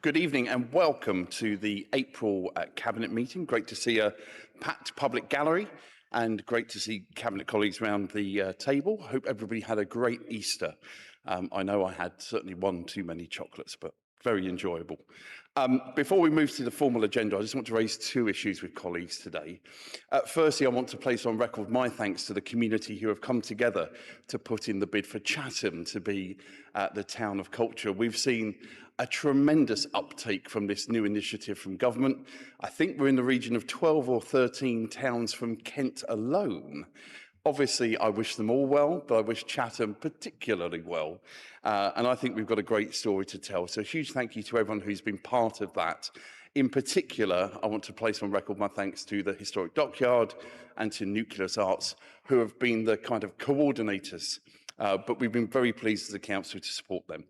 Good evening and welcome to the April Cabinet meeting. Great to see a packed public gallery and great to see Cabinet colleagues around the table. Hope everybody had a great Easter. I know I had certainly one too many chocolates, but very enjoyable. Before we move to the formal agenda, I just want to raise two issues with colleagues today. Firstly, I want to place on record my thanks to the community who have come together to put in the bid for Chatham to be the town of culture. We've seen a tremendous uptake from this new initiative from government. I think we're in the region of 12 or 13 towns from Kent alone. Obviously, I wish them all well, but I wish Chatham particularly well. And I think we've got a great story to tell. So a huge thank you to everyone who's been part of that. In particular, I want to place on record my thanks to the Historic Dockyard and to Nucleus Arts, who have been the kind of coordinators. But we've been very pleased as a council to support them.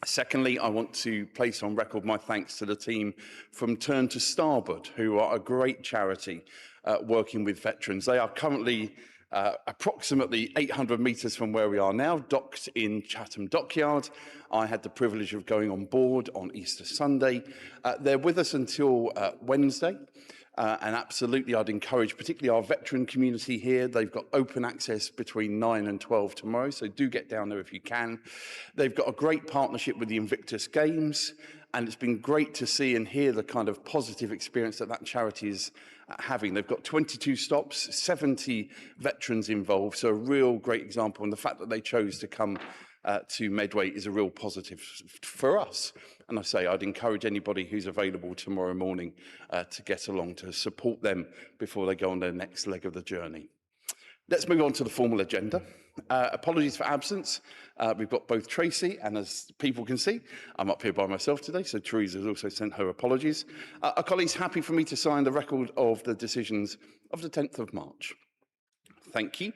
Secondly, I want to place on record my thanks to the team from Turn to Starboard, who are a great charity working with veterans. They are currently approximately 800 metres from where we are now, docked in Chatham Dockyard. I had the privilege of going on board on Easter Sunday. They're with us until Wednesday. And absolutely, I'd encourage particularly our veteran community here. They've got open access between 9 and 12 tomorrow, so do get down there if you can. They've got a great partnership with the Invictus Games, and it's been great to see and hear the kind of positive experience that that charity is having. They've got 22 stops, 70 veterans involved, so a real great example. And the fact that they chose to come to Medway is a real positive for us. And I say I'd encourage anybody who's available tomorrow morning to get along to support them before they go on their next leg of the journey. Let's move on to the formal agenda. Apologies for absence. We've got both Tracy, and as people can see, I'm up here by myself today, so Teresa has also sent her apologies. Are colleagues happy for me to sign the record of the decisions of the 10th of March? Thank you.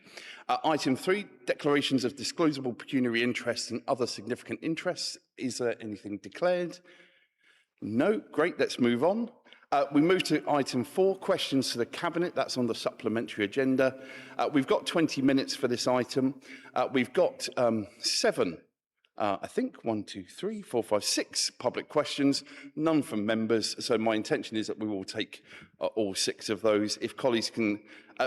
Item 3, declarations of disclosable pecuniary interests and other significant interests. Is there anything declared? No. Great. Let's move on. We move to item 4, questions to the Cabinet. That's on the supplementary agenda. We've got 20 minutes for this item. We've got 7, I think, 1, 2, 3, 4, 5, 6 public questions, none from members. So my intention is that we will take all 6 of those. If colleagues can,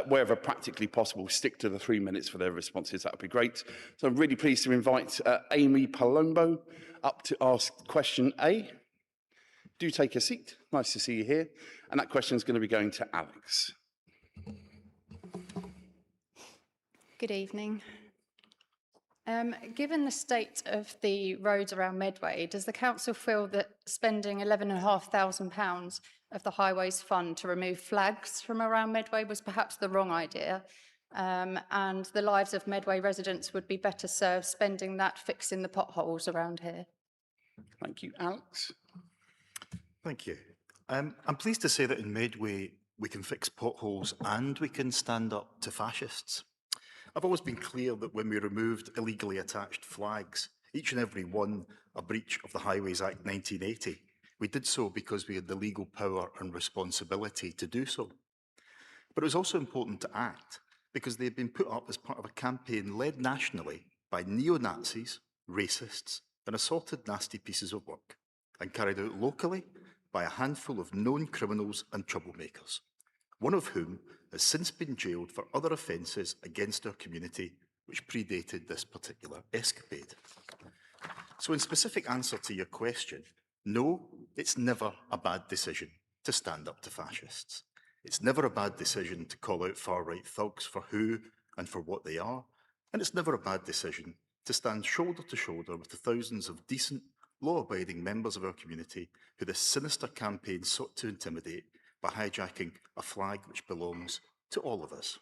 wherever practically possible, stick to the 3 minutes for their responses, that would be great. So I'm really pleased to invite Amy Palumbo up to ask question A. Do take a seat. Nice to see you here. And that question is going to be going to Alex. Good evening. Given the state of the roads around Medway, does the council feel that spending £11,500 of the Highways Fund to remove flags from around Medway was perhaps the wrong idea, and the lives of Medway residents would be better served spending that fixing the potholes around here? Thank you. Alex? Thank you. I'm pleased to say that in Medway we can fix potholes and we can stand up to fascists. I've always been clear that when we removed illegally attached flags, each and every one a breach of the Highways Act 1980, we did so because we had the legal power and responsibility to do so. But it was also important to act because they had been put up as part of a campaign led nationally by neo-Nazis, racists, and assorted nasty pieces of work, and carried out locally by a handful of known criminals and troublemakers, one of whom has since been jailed for other offences against our community which predated this particular escapade. So in specific answer to your question, no, it's never a bad decision to stand up to fascists. It's never a bad decision to call out far-right thugs for who and for what they are, and it's never a bad decision to stand shoulder to shoulder with the thousands of decent, law-abiding members of our community who this sinister campaign sought to intimidate by hijacking a flag which belongs to all of us.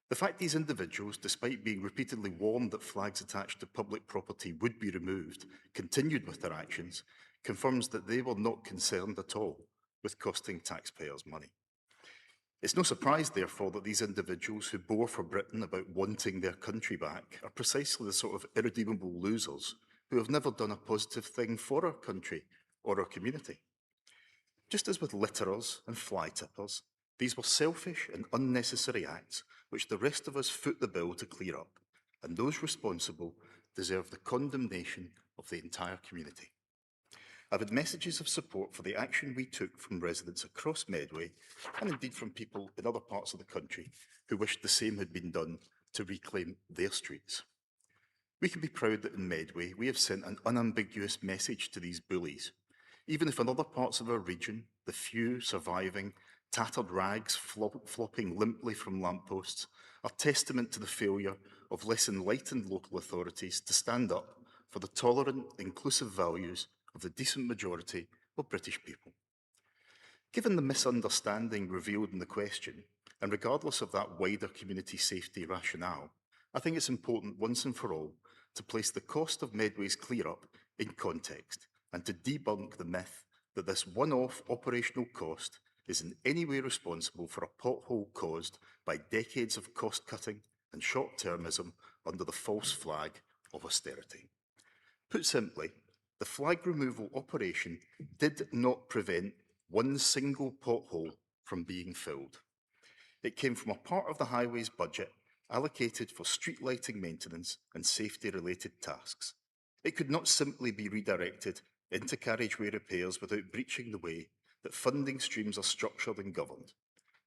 The fact these individuals, despite being repeatedly warned that flags attached to public property would be removed, continued with their actions, confirms that they were not concerned at all with costing taxpayers money. It's no surprise, therefore, that these individuals who bore for Britain about wanting their country back are precisely the sort of irredeemable losers who have never done a positive thing for our country or our community. Just as with litterers and fly tippers, these were selfish and unnecessary acts which the rest of us foot the bill to clear up, and those responsible deserve the condemnation of the entire community. I've had messages of support for the action we took from residents across Medway, and indeed from people in other parts of the country who wished the same had been done to reclaim their streets. We can be proud that in Medway we have sent an unambiguous message to these bullies, even if in other parts of our region, the few surviving, tattered rags flopping limply from lampposts are testament to the failure of less enlightened local authorities to stand up for the tolerant, inclusive values of the decent majority of British people. Given the misunderstanding revealed in the question, and regardless of that wider community safety rationale, I think it's important once and for all to place the cost of Medway's clear-up in context and to debunk the myth that this one-off operational cost is in any way responsible for a pothole caused by decades of cost-cutting and short-termism under the false flag of austerity. Put simply, the flag removal operation did not prevent one single pothole from being filled. It came from a part of the highway's budget allocated for street lighting maintenance and safety-related tasks. It could not simply be redirected into carriageway repairs without breaching the way that funding streams are structured and governed.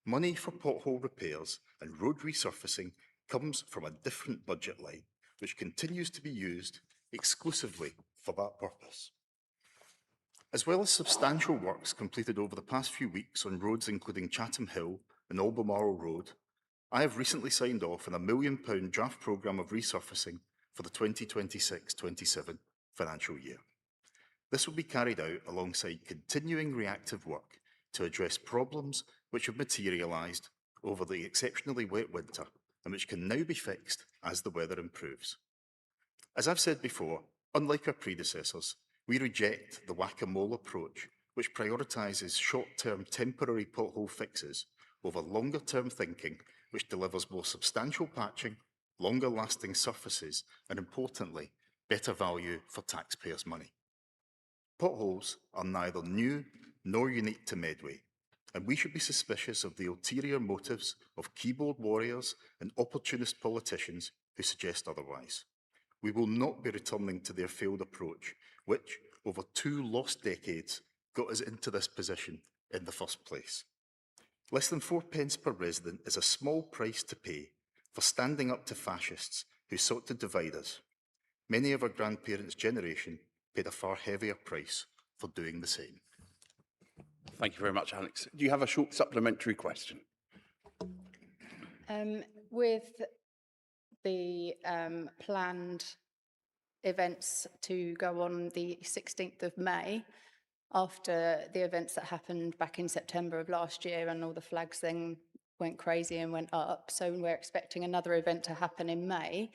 Money for pothole repairs and road resurfacing comes from a different budget line, which continues to be used exclusively for that purpose. As well as substantial works completed over the past few weeks on roads including Chatham Hill and Albemarle Road, I have recently signed off on a £1 million draft programme of resurfacing for the 2026-27 financial year. This will be carried out alongside continuing reactive work to address problems which have materialised over the exceptionally wet winter and which can now be fixed as the weather improves. As I've said before, unlike our predecessors, we reject the whack-a-mole approach which prioritises short-term temporary pothole fixes over longer-term thinking which delivers more substantial patching, longer-lasting surfaces and, importantly, better value for taxpayers' money. Potholes are neither new nor unique to Medway, and we should be suspicious of the ulterior motives of keyboard warriors and opportunist politicians who suggest otherwise. We will not be returning to their failed approach, which, over 2 lost decades, got us into this position in the first place. Less than 4 pence per resident is a small price to pay for standing up to fascists who sought to divide us. Many of our grandparents' generation paid a far heavier price for doing the same. Thank you very much, Alex. Do you have a short supplementary question? With the planned events to go on the 16th of May, after the events that happened back in September of last year and all the flags then went crazy and went up, so we're expecting another event to happen in May.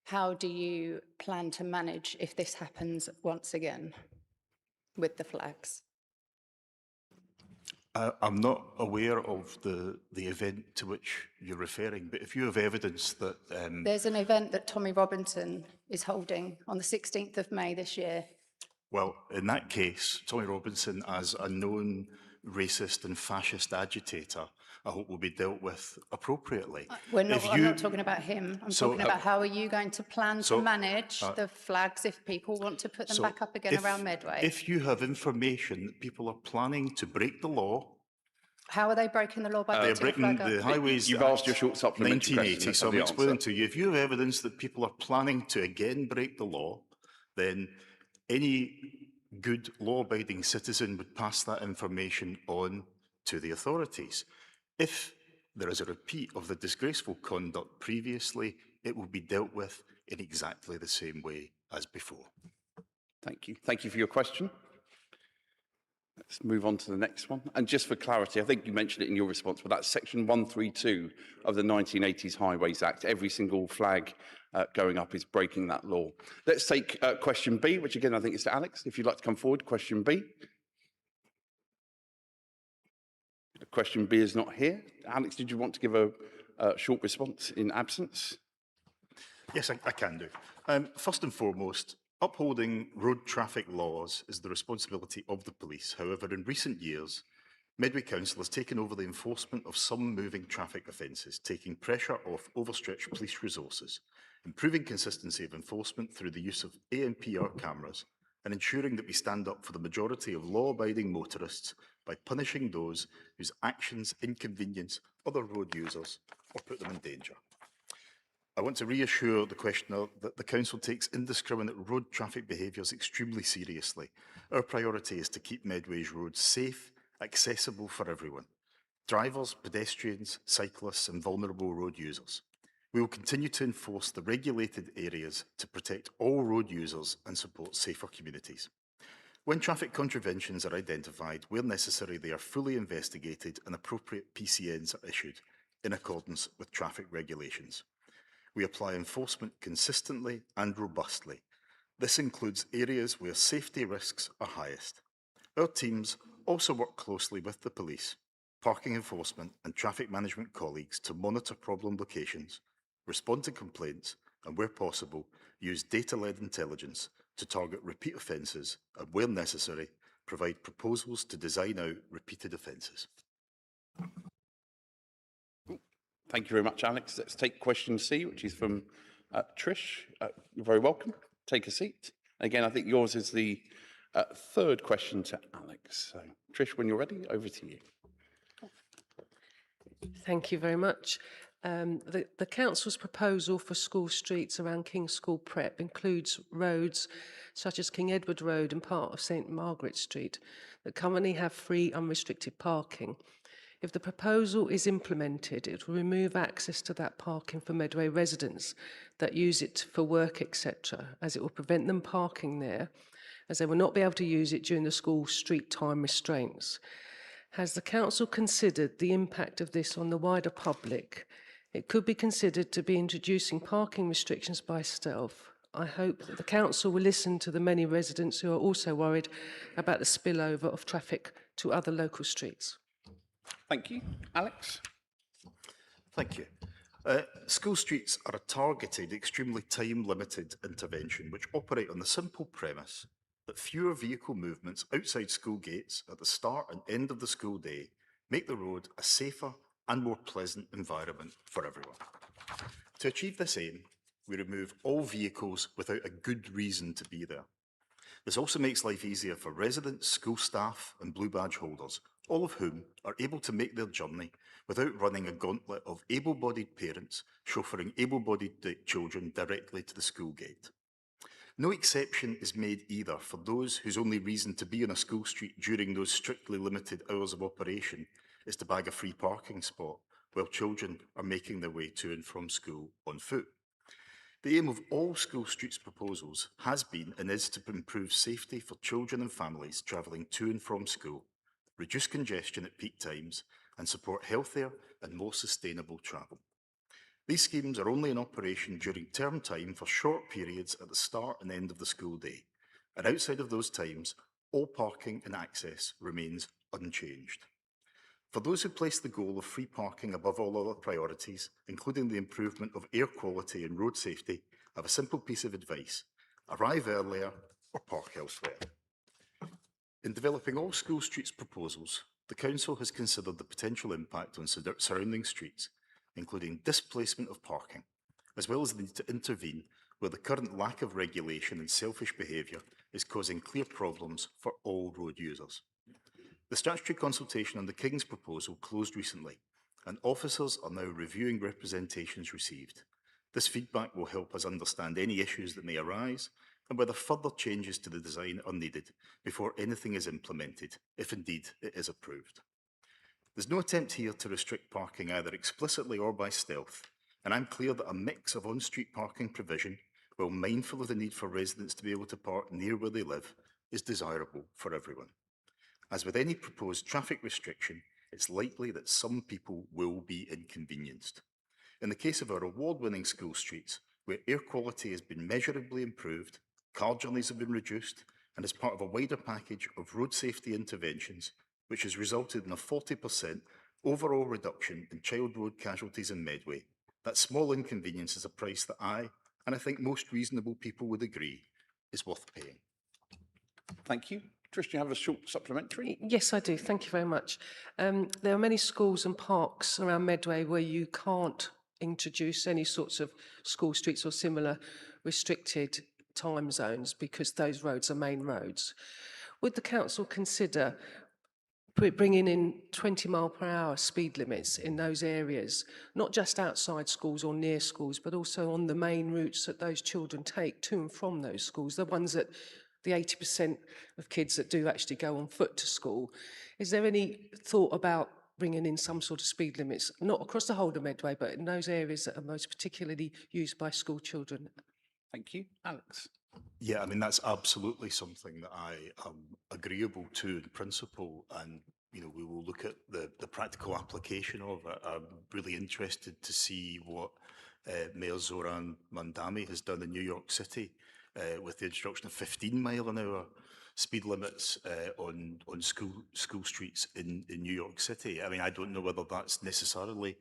How do you plan to manage if this happens once again with the flags? I'm not aware of the event to which you're referring, but if you have evidence that... There's an event that Tommy Robinson is holding on the 16th of May this year. Well, in that case, Tommy Robinson, as a known racist and fascist agitator, I hope will be dealt with appropriately. I'm not talking about him. I'm talking about how are you going to plan to manage the flags if people want to put them back up again around Medway? If you have information that people are planning to break the law... How are they breaking the law by they're breaking the Highways You've asked your short supplementary 1980, so I'm explaining to you. If you have evidence that people are planning to again break the law, then any good law-abiding citizen would pass that information on to the authorities. If there is a repeat of the disgraceful conduct previously, it will be dealt with in exactly the same way as before. Thank you. Thank you for your question. Let's move on to the next one. And just for clarity, I think you mentioned it in your response, but that's section 132 of the 1980s Highways Act. Every single flag going up is breaking that law. Let's take question B, which again I think is to Alex. If you'd like to come forward, question B. Question B is not here. Alex, did you want to give a short response in absence? Yes, I can do. First and foremost, upholding road traffic laws is the responsibility of the police. However, in recent years, Medway Council has taken over the enforcement of some moving traffic offences, taking pressure off overstretched police resources, improving consistency of enforcement through the use of ANPR cameras, and ensuring that we stand up for the majority of law-abiding motorists by punishing those whose actions inconvenience other road users or put them in danger. I want to reassure the questioner that the Council takes indiscriminate road traffic behaviours extremely seriously. Our priority is to keep Medway's roads safe, accessible for everyone: drivers, pedestrians, cyclists and vulnerable road users. We will continue to enforce the regulated areas to protect all road users and support safer communities. When traffic contraventions are identified, where necessary, they are fully investigated and appropriate PCNs are issued in accordance with traffic regulations. We apply enforcement consistently and robustly. This includes areas where safety risks are highest. Our teams also work closely with the police, parking enforcement and traffic management colleagues to monitor problem locations, respond to complaints, and where possible, use data-led intelligence to target repeat offences and, where necessary, provide proposals to design out repeated offences. Thank you very much, Alex. Let's take question C, which is from Trish. You're very welcome. Take a seat. Again, I think yours is the third question to Alex. So, Trish, when you're ready, over to you. Thank you very much. The Council's proposal for school streets around King's School Prep includes roads such as King Edward Road and part of St Margaret Street that currently have free unrestricted parking. If the proposal is implemented, it will remove access to that parking for Medway residents that use it for work, etc., as it will prevent them parking there, as they will not be able to use it during the school street time restraints. Has the Council considered the impact of this on the wider public? It could be considered to be introducing parking restrictions by stealth. I hope that the Council will listen to the many residents who are also worried about the spillover of traffic to other local streets. Thank you. Alex? Thank you. School streets are a targeted, extremely time-limited intervention which operate on the simple premise that fewer vehicle movements outside school gates at the start and end of the school day make the road a safer and more pleasant environment for everyone. To achieve this aim, we remove all vehicles without a good reason to be there. This also makes life easier for residents, school staff and blue badge holders, all of whom are able to make their journey without running a gauntlet of able-bodied parents chauffeuring able-bodied children directly to the school gate. No exception is made either for those whose only reason to be on a school street during those strictly limited hours of operation is to bag a free parking spot while children are making their way to and from school on foot. The aim of all school streets proposals has been and is to improve safety for children and families travelling to and from school, reduce congestion at peak times, and support healthier and more sustainable travel. These schemes are only in operation during term time for short periods at the start and end of the school day, and outside of those times, all parking and access remains unchanged. For those who place the goal of free parking above all other priorities, including the improvement of air quality and road safety, I have a simple piece of advice: arrive earlier or park elsewhere. In developing all school streets proposals, the Council has considered the potential impact on surrounding streets, including displacement of parking, as well as the need to intervene where the current lack of regulation and selfish behaviour is causing clear problems for all road users. The statutory consultation on the King's proposal closed recently, and officers are now reviewing representations received. This feedback will help us understand any issues that may arise and whether further changes to the design are needed before anything is implemented, if indeed it is approved. There's no attempt here to restrict parking either explicitly or by stealth, and I'm clear that a mix of on-street parking provision, while mindful of the need for residents to be able to park near where they live, is desirable for everyone. As with any proposed traffic restriction, it's likely that some people will be inconvenienced. In the case of our award-winning school streets, where air quality has been measurably improved, car journeys have been reduced, and as part of a wider package of road safety interventions, which has resulted in a 40% overall reduction in child road casualties in Medway, that small inconvenience is a price that I think most reasonable people would agree, is worth paying. Thank you. Trish, do you have a short supplementary? Yes, I do. Thank you very much. There are many schools and parks around Medway where you can't introduce any sorts of school streets or similar restricted time zones because those roads are main roads. Would the council consider bringing in 20-mile-per-hour speed limits in those areas, not just outside schools or near schools, but also on the main routes that those children take to and from those schools, the ones that the 80% of kids that do actually go on foot to school? Is there any thought about bringing in some sort of speed limits, not across the whole of Medway, but in those areas that are most particularly used by school children? Thank you. Alex. Yeah, I mean, that's absolutely something that I am agreeable to in principle, and we will look at the practical application of it. I'm really interested to see what Mayor Zoran Mandami has done in New York City with the introduction of 15-mile-an-hour speed limits on school streets in New York City. I mean, I don't know whether that's necessarily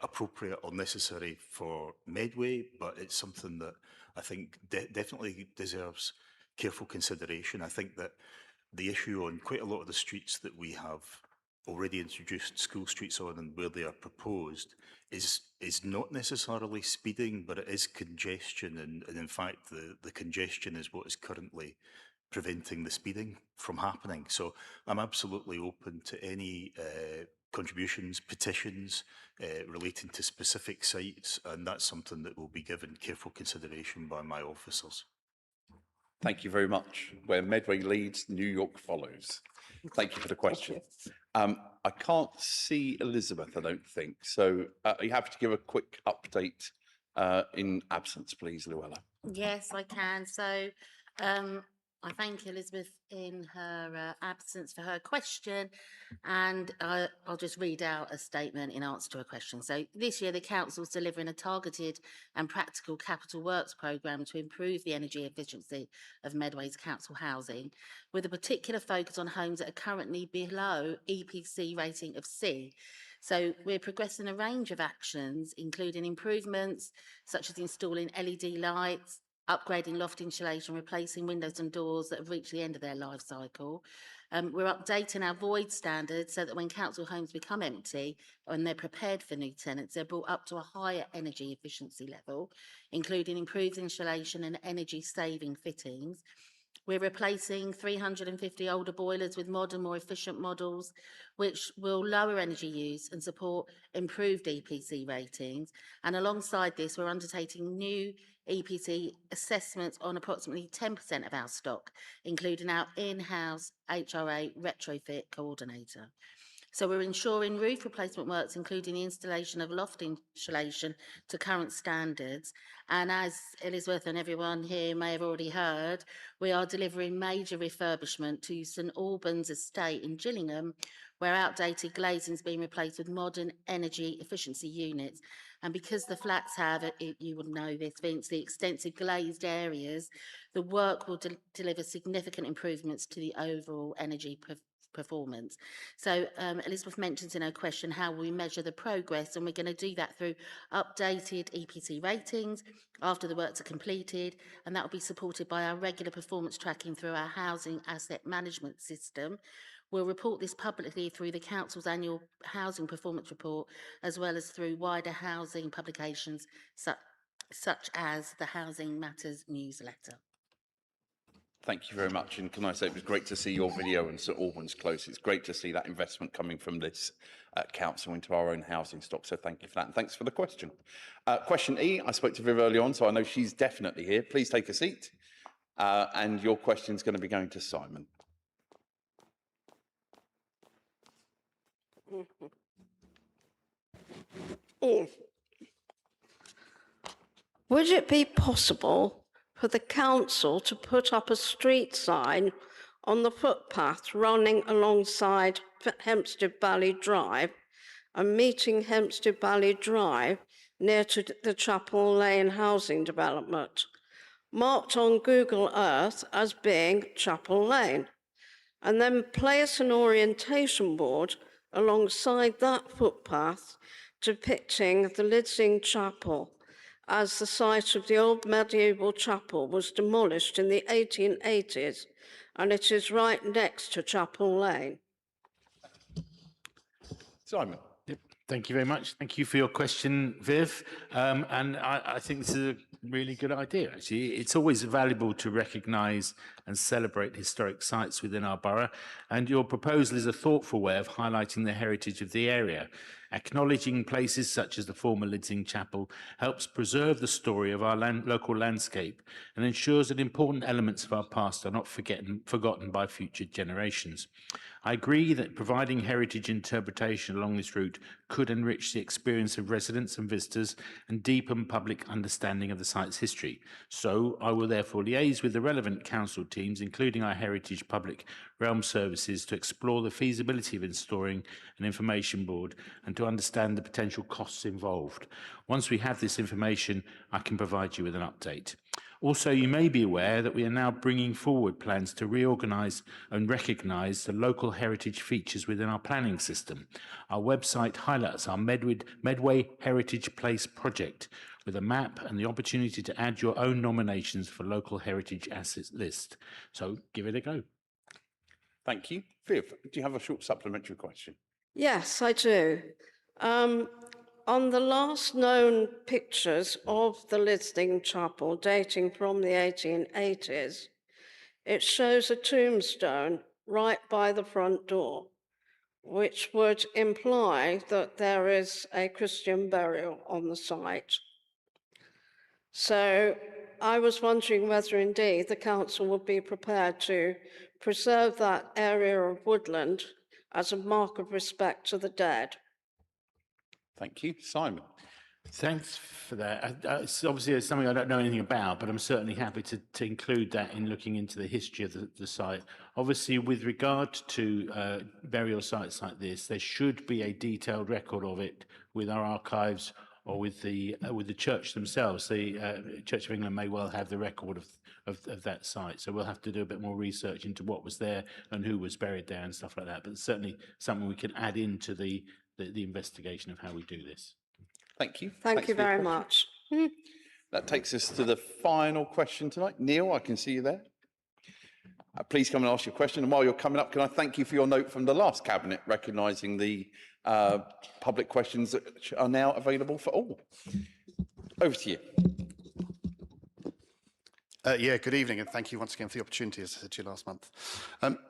appropriate or necessary for Medway, but it's something that I think definitely deserves careful consideration. I think that the issue on quite a lot of the streets that we have already introduced school streets on and where they are proposed is not necessarily speeding, but it is congestion, and in fact the congestion is what is currently preventing the speeding from happening. So I'm absolutely open to any contributions, petitions relating to specific sites, and that's something that will be given careful consideration by my officers. Thank you very much. Where Medway leads, New York follows. Thank you for the question. I can't see Elizabeth, I don't think. So you have to give a quick update in absence, please, Luella. Yes, I can. So I thank Elizabeth in her absence for her question, and I'll just read out a statement in answer to a question. So this year the Council's delivering a targeted and practical capital works programme to improve the energy efficiency of Medway's council housing, with a particular focus on homes that are currently below EPC rating of C. So we're progressing a range of actions, including improvements such as installing LED lights, upgrading loft insulation, replacing windows and doors that have reached the end of their life cycle. We're updating our void standards so that when council homes become empty and they're prepared for new tenants, they're brought up to a higher energy efficiency level, including improved insulation and energy saving fittings. We're replacing 350 older boilers with modern, more efficient models, which will lower energy use and support improved EPC ratings. And alongside this, we're undertaking new EPC assessments on approximately 10% of our stock, including our in-house HRA retrofit coordinator. So we're ensuring roof replacement works, including the installation of loft insulation to current standards. And as Elizabeth and everyone here may have already heard, we are delivering major refurbishment to St Albans estate in Gillingham, where outdated glazing is being replaced with modern energy efficiency units. And because the flats have, you would know this, Vince, the extensive glazed areas, the work will deliver significant improvements to the overall energy performance. So Elizabeth mentions in her question how we measure the progress, and we're going to do that through updated EPC ratings after the works are completed, and that will be supported by our regular performance tracking through our housing asset management system. We'll report this publicly through the Council's annual housing performance report, as well as through wider housing publications such as the Housing Matters newsletter. Thank you very much. And can I say it was great to see your video in St Albans Close. It's great to see that investment coming from this council into our own housing stock. So thank you for that. And thanks for the question. Question E, I spoke to Viv early on, so I know she's definitely here. Please take a seat. And your question is going to be going to Simon. Would it be possible for the council to put up a street sign on the footpath running alongside Hempstead Valley Drive and meeting Hempstead Valley Drive near to the Chapel Lane housing development, marked on Google Earth as being Chapel Lane, and then place an orientation board alongside that footpath depicting the Lidsing Chapel, as the site of the old medieval chapel was demolished in the 1880s, and it is right next to Chapel Lane. Simon. Yep. Thank you very much. Thank you for your question, Viv. And I think this is really good idea, actually. It's always valuable to recognise and celebrate historic sites within our borough, and your proposal is a thoughtful way of highlighting the heritage of the area. Acknowledging places such as the former Lidsing Chapel helps preserve the story of our local landscape and ensures that important elements of our past are not forgotten by future generations. I agree that providing heritage interpretation along this route could enrich the experience of residents and visitors and deepen public understanding of the site's history. So I will therefore liaise with the relevant council teams, including our Heritage Public Realm Services, to explore the feasibility of installing an information board and to understand the potential costs involved. Once we have this information, I can provide you with an update. Also, you may be aware that we are now bringing forward plans to reorganise and recognise the local heritage features within our planning system. Our website highlights our Medway Heritage Place project with a map and the opportunity to add your own nominations for local heritage assets list. So give it a go. Thank you. Viv, do you have a short supplementary question? Yes, I do. On the last known pictures of the Lidsing Chapel dating from the 1880s, it shows a tombstone right by the front door, which would imply that there is a Christian burial on the site. So I was wondering whether indeed the council would be prepared to preserve that area of woodland as a mark of respect to the dead. Thank you. Simon. Thanks for that. It's obviously something I don't know anything about, but I'm certainly happy to include that in looking into the history of the site. Obviously, with regard to burial sites like this, there should be a detailed record of it with our archives or with the church themselves. The Church of England may well have the record of that site, so we'll have to do a bit more research into what was there and who was buried there and stuff like that. But it's certainly something we can add into the investigation of how we do this. Thank you. Thank you very much. That takes us to the final question tonight. Neil, I can see you there. Please come and ask your question. And while you're coming up, can I thank you for your note from the last Cabinet, recognising the public questions that are now available for all. Over to you. Yeah, good evening, and thank you once again for the opportunity, as I said to you last month.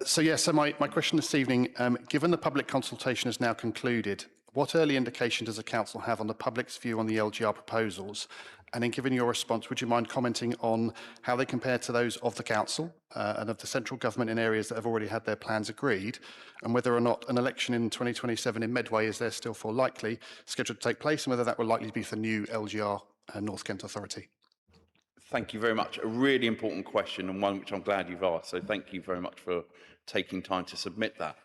So my question this evening, given the public consultation is now concluded, what early indication does the Council have on the public's view on the LGR proposals? And in giving your response, would you mind commenting on how they compare to those of the Council and of the central government in areas that have already had their plans agreed, and whether or not an election in 2027 in Medway is therefore likely scheduled to take place, and whether that will likely be for new LGR North Kent Authority? Thank you very much. A really important question, and one which I'm glad you've asked. So thank you very much for taking time to submit that.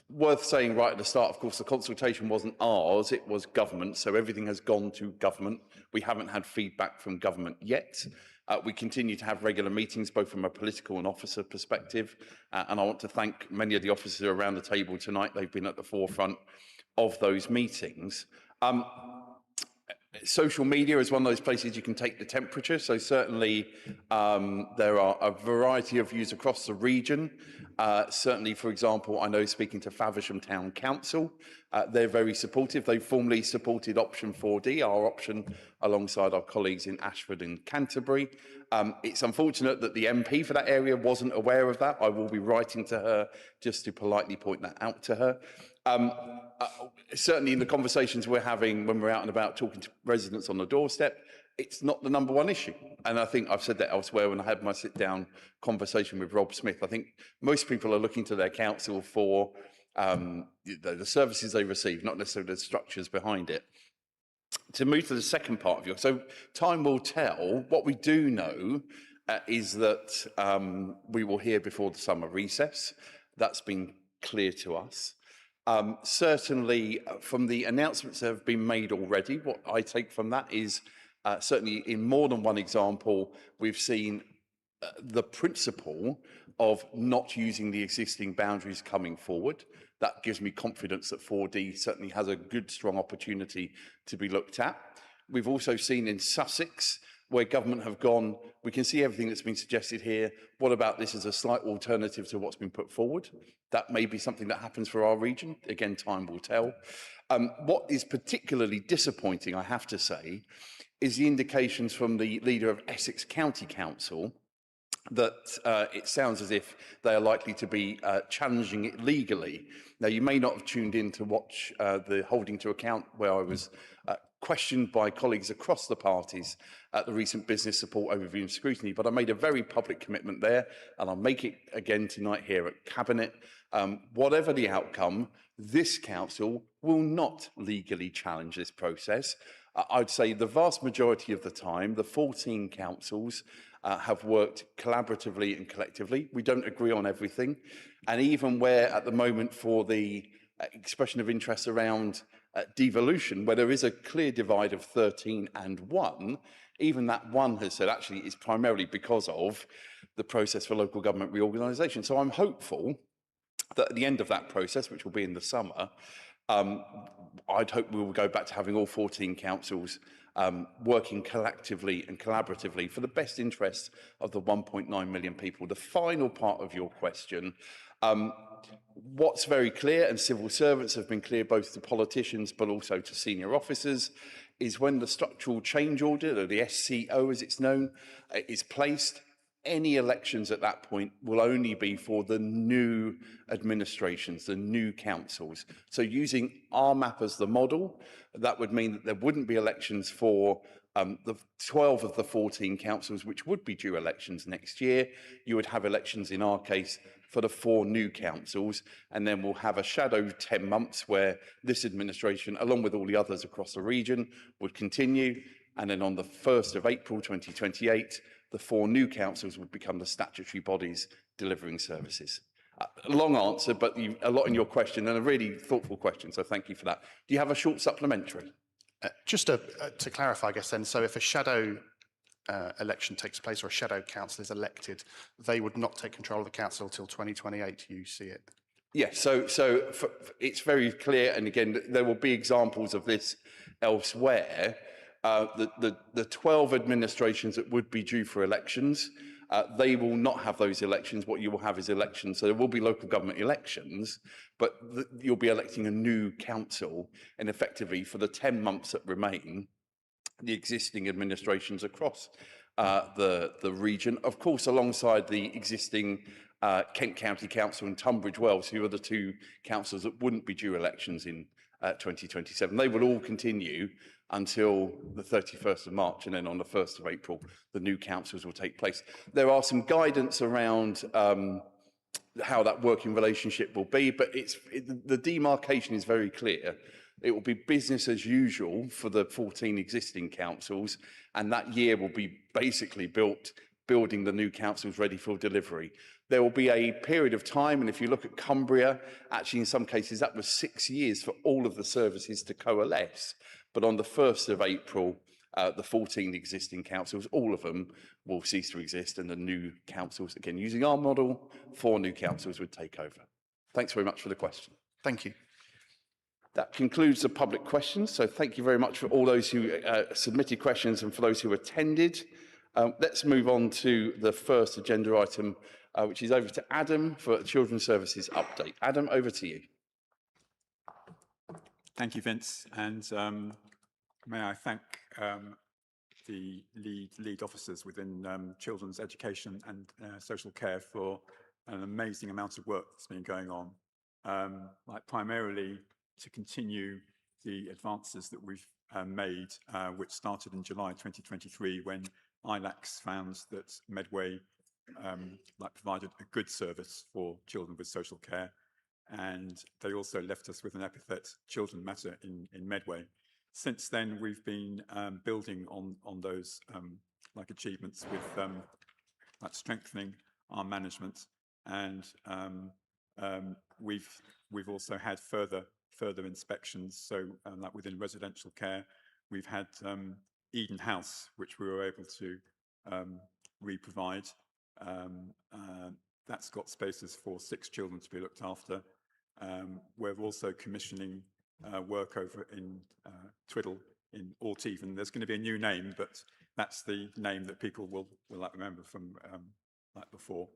Worth saying right at the start, of course, the consultation wasn't ours, it was government. So everything has gone to government. We haven't had feedback from government yet. We continue to have regular meetings, both from a political and officer perspective. And I want to thank many of the officers around the table tonight. They've been at the forefront of those meetings. Social media is one of those places you can take the temperature. So certainly there are a variety of views across the region. Certainly, for example, I know speaking to Faversham Town Council, they're very supportive. They formally supported option 4D, our option alongside our colleagues in Ashford and Canterbury. It's unfortunate that the MP for that area wasn't aware of that. I will be writing to her just to politely point that out to her. Certainly in the conversations we're having when we're out and about talking to residents on the doorstep, it's not the number one issue. And I think I've said that elsewhere when I had my sit-down conversation with Rob Smith. I think most people are looking to their council for the services they receive, not necessarily the structures behind it. To move to the second part of your, so time will tell. What we do know is that we will hear before the summer recess. That's been clear to us. Certainly from the announcements that have been made already, what I take from that is certainly in more than one example, we've seen the principle of not using the existing boundaries coming forward. That gives me confidence that 4D certainly has a good, strong opportunity to be looked at. We've also seen in Sussex where government have gone, we can see everything that's been suggested here. What about this as a slight alternative to what's been put forward? That may be something that happens for our region. Again, time will tell. What is particularly disappointing, I have to say, is the indications from the leader of Essex County Council that it sounds as if they are likely to be challenging it legally. Now, you may not have tuned in to watch the holding to account where I was questioned by colleagues across the parties at the recent business support overview and scrutiny, but I made a very public commitment there, and I'll make it again tonight here at Cabinet. Whatever the outcome, this council will not legally challenge this process. I'd say the vast majority of the time, the 14 councils have worked collaboratively and collectively. We don't agree on everything. And even where at the moment for the expression of interest around devolution, where there is a clear divide of 13 and 1, even that 1 has said actually it's primarily because of the process for local government reorganisation. So I'm hopeful that at the end of that process, which will be in the summer, I'd hope we will go back to having all 14 councils working collectively and collaboratively for the best interests of the 1.9 million people. The final part of your question, what's very clear, and civil servants have been clear both to politicians but also to senior officers, is when the structural change order, or the SCO as it's known, is placed, any elections at that point will only be for the new administrations, the new councils. So using our map as the model, that would mean that there wouldn't be elections for the 12 of the 14 councils, which would be due elections next year. You would have elections, in our case, for the 4 new councils, and then we'll have a shadow 10 months where this administration, along with all the others across the region, would continue. And then on the 1st of April 2028, the 4 new councils would become the statutory bodies delivering services. A long answer, but a lot in your question, and a really thoughtful question, so thank you for that. Do you have a short supplementary? Just to clarify, I guess then, so if a shadow election takes place or a shadow council is elected, they would not take control of the council till 2028, you see it? Yes, so it's very clear, and again, there will be examples of this elsewhere. The 12 administrations that would be due for elections, they will not have those elections. What you will have is elections. So there will be local government elections, but you'll be electing a new council, and effectively for the 10 months that remain, the existing administrations across the region, of course, alongside the existing Kent County Council and Tunbridge Wells, who are the 2 councils that wouldn't be due elections in 2027. They will all continue until the 31st of March, and then on the 1st of April, the new councils will take place. There are some guidance around how that working relationship will be, but the demarcation is very clear. It will be business as usual for the 14 existing councils, and that year will be basically building the new councils ready for delivery. There will be a period of time, and if you look at Cumbria, actually in some cases that was 6 years for all of the services to coalesce. But on the 1st of April, the 14 existing councils, all of them will cease to exist, and the new councils, again, using our model, 4 new councils would take over. Thanks very much for the question. Thank you. That concludes the public questions. So thank you very much for all those who submitted questions and for those who attended. Let's move on to the first agenda item, which is over to Adam for a Children's Services update. Adam, over to you. Thank you, Vince, and may I thank the lead officers within children's education and social care for an amazing amount of work that's been going on, primarily to continue the advances that we've made, which started in July 2023 when ILACS found that Medway provided a good service for children with social care, and they also left us with an epithet, Children Matter, in Medway. Since then, we've been building on those achievements with strengthening our management, and we've also had further inspections. So, within residential care, we've had Eden House, which we were able to re-provide. That's got spaces for 6 children to be looked after. We're also commissioning work over in Twiddle in Orteven. There's going to be a new name, but that's the name that people will like remember from like before.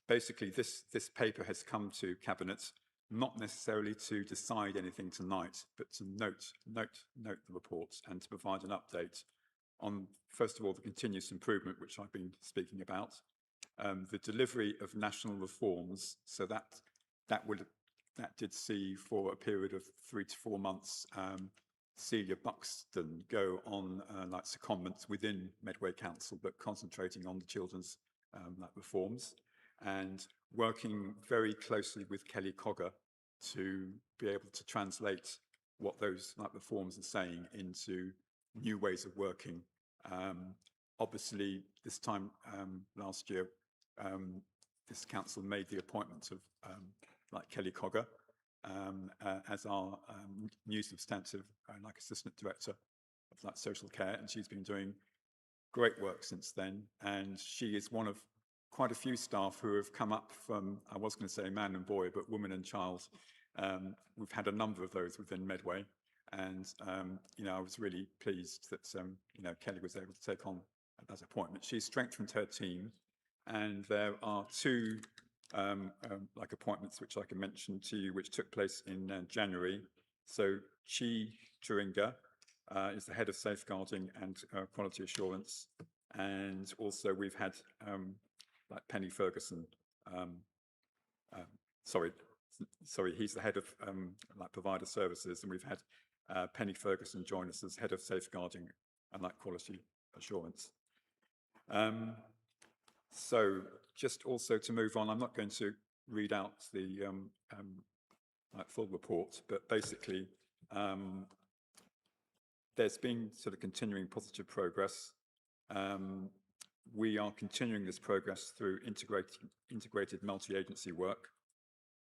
Basically, this paper has come to Cabinet not necessarily to decide anything tonight, but to note the reports and to provide an update on, first of all, the continuous improvement, which I've been speaking about, the delivery of national reforms. So that did see, for a period of 3 to 4 months, Celia Buxton go on like secondments within Medway Council, but concentrating on the children's like reforms, and working very closely with Kelly Cogger to be able to translate what those like reforms are saying into new ways of working. Obviously, this time last year, this council made the appointment of like Kelly Cogger as our new substantive like assistant director of like social care, and she's been doing great work since then. And she is one of quite a few staff who have come up from, I was going to say man and boy, but woman and child. We've had a number of those within Medway, and you know, I was really pleased that you know, Kelly was able to take on that appointment. She's strengthened her team, and there are 2 like appointments which I can mention to you, which took place in January. So Chi Turinga is the head of safeguarding and quality assurance, and also we've had like Penny Ferguson. Sorry, he's the head of like provider services, and we've had Penny Ferguson join us as head of safeguarding and like quality assurance. So just also to move on, I'm not going to read out the like full report, but basically there's been sort of continuing positive progress. We are continuing this progress through integrated multi-agency work,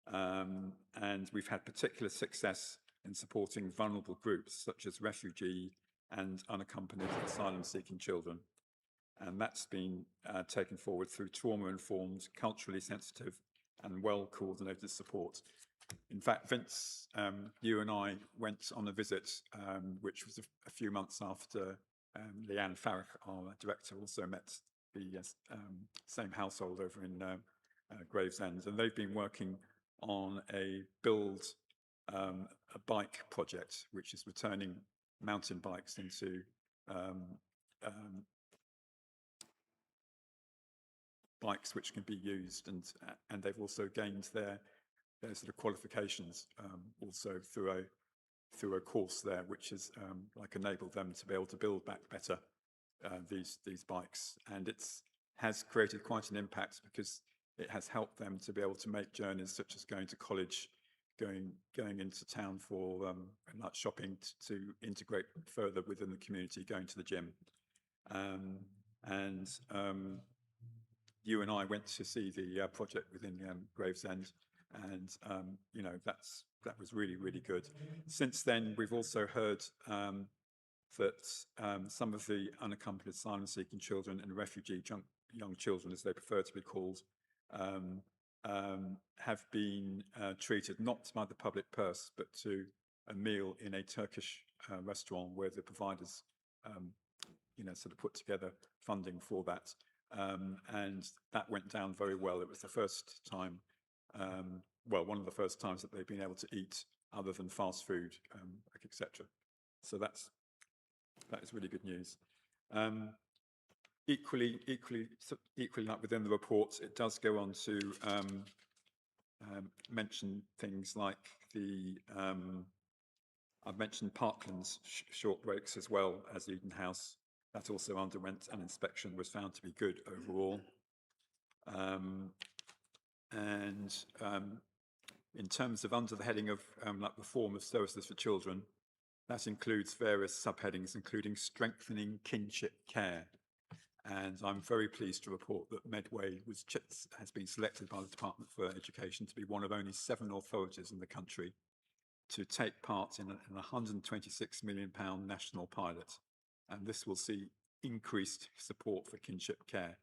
and we've had particular success in supporting vulnerable groups such as refugee and unaccompanied asylum-seeking children. And that's been taken forward through trauma-informed, culturally sensitive and well-coordinated support. In fact, Vince, you and I went on a visit, which was a few months after Leanne Farrick, our director, also met the same household over in Gravesend, and they've been working on a build a bike project, which is returning mountain bikes into bikes which can be used, and they've also gained their sort of qualifications also through a course there, which has like enabled them to be able to build back better these bikes. And it's has created quite an impact, because it has helped them to be able to make journeys such as going to college, going into town for like shopping, to integrate further within the community, going to the gym. You and I went to see the project within Gravesend, and you know, that was really, really good. Since then, we've also heard that some of the unaccompanied asylum-seeking children and refugee young children, as they prefer to be called, have been treated not by the public purse, but to a meal in a Turkish restaurant, where the providers, you know, sort of put together funding for that. And that went down very well. It was the first time, well, one of the first times that they've been able to eat other than fast food, etc. So that is really good news. Equally, like within the report, it does go on to mention things like the I've mentioned Parkland's short breaks as well as Eden House. That also underwent an inspection, was found to be good overall. In terms of under the heading of like reform of services for children, that includes various subheadings, including strengthening kinship care. And I'm very pleased to report that Medway has been selected by the Department for Education to be one of only 7 authorities in the country to take part in a £126 million national pilot. And this will see increased support for kinship care.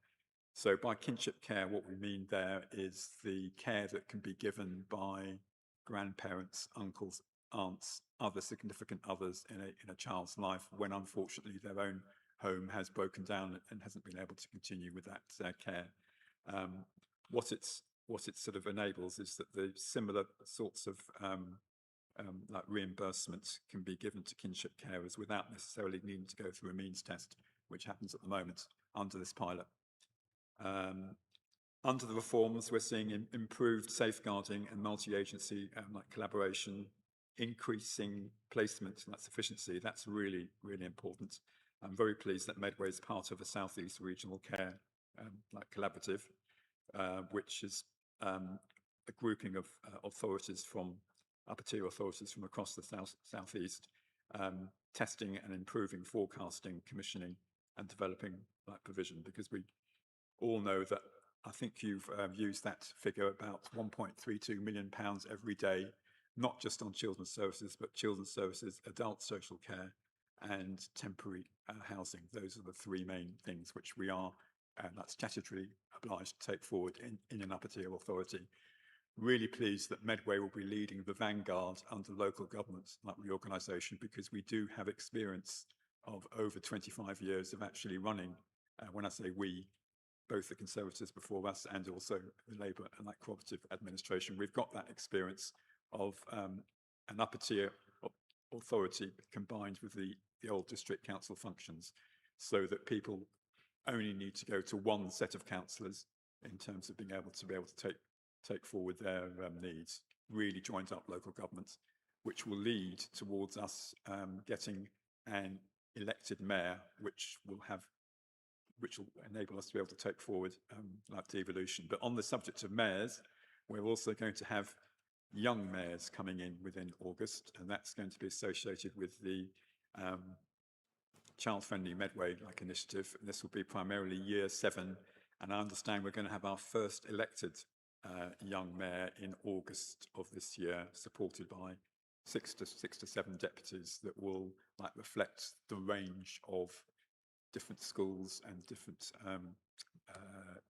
So by kinship care, what we mean there is the care that can be given by grandparents, uncles, aunts, other significant others in a child's life when unfortunately their own home has broken down and hasn't been able to continue with that care. What it sort of enables is that the similar sorts of like reimbursements can be given to kinship carers without necessarily needing to go through a means test, which happens at the moment under this pilot. Under the reforms, we're seeing improved safeguarding and multi-agency like collaboration, increasing placement and that's efficiency. That's really, really important. I'm very pleased that Medway is part of a South East Regional Care like collaborative, which is a grouping of authorities from upper tier authorities from across the South East, testing and improving forecasting, commissioning, and developing like provision. Because we all know that I think you've used that figure about £1.32 million every day, not just on children's services, but children's services, adult social care, and temporary housing. Those are the three main things which we are, that's statutorily obliged to take forward in an upper tier authority. Really pleased that Medway will be leading the vanguard under local government like reorganisation, because we do have experience of over 25 years of actually running, when I say we, both the Conservatives before us and also the Labour and like cooperative administration, we've got that experience of an upper tier authority combined with the old district council functions, so that people only need to go to one set of councillors in terms of being able to take forward their needs. Really joined up local government, which will lead towards us getting an elected mayor, which will enable us to be able to take forward like devolution. But on the subject of mayors, we're also going to have young mayors coming in within August, and that's going to be associated with the child-friendly Medway like initiative. And this will be primarily year 7, and I understand we're going to have our first elected young mayor in August of this year, supported by 6 to 7 deputies that will like reflect the range of different schools and different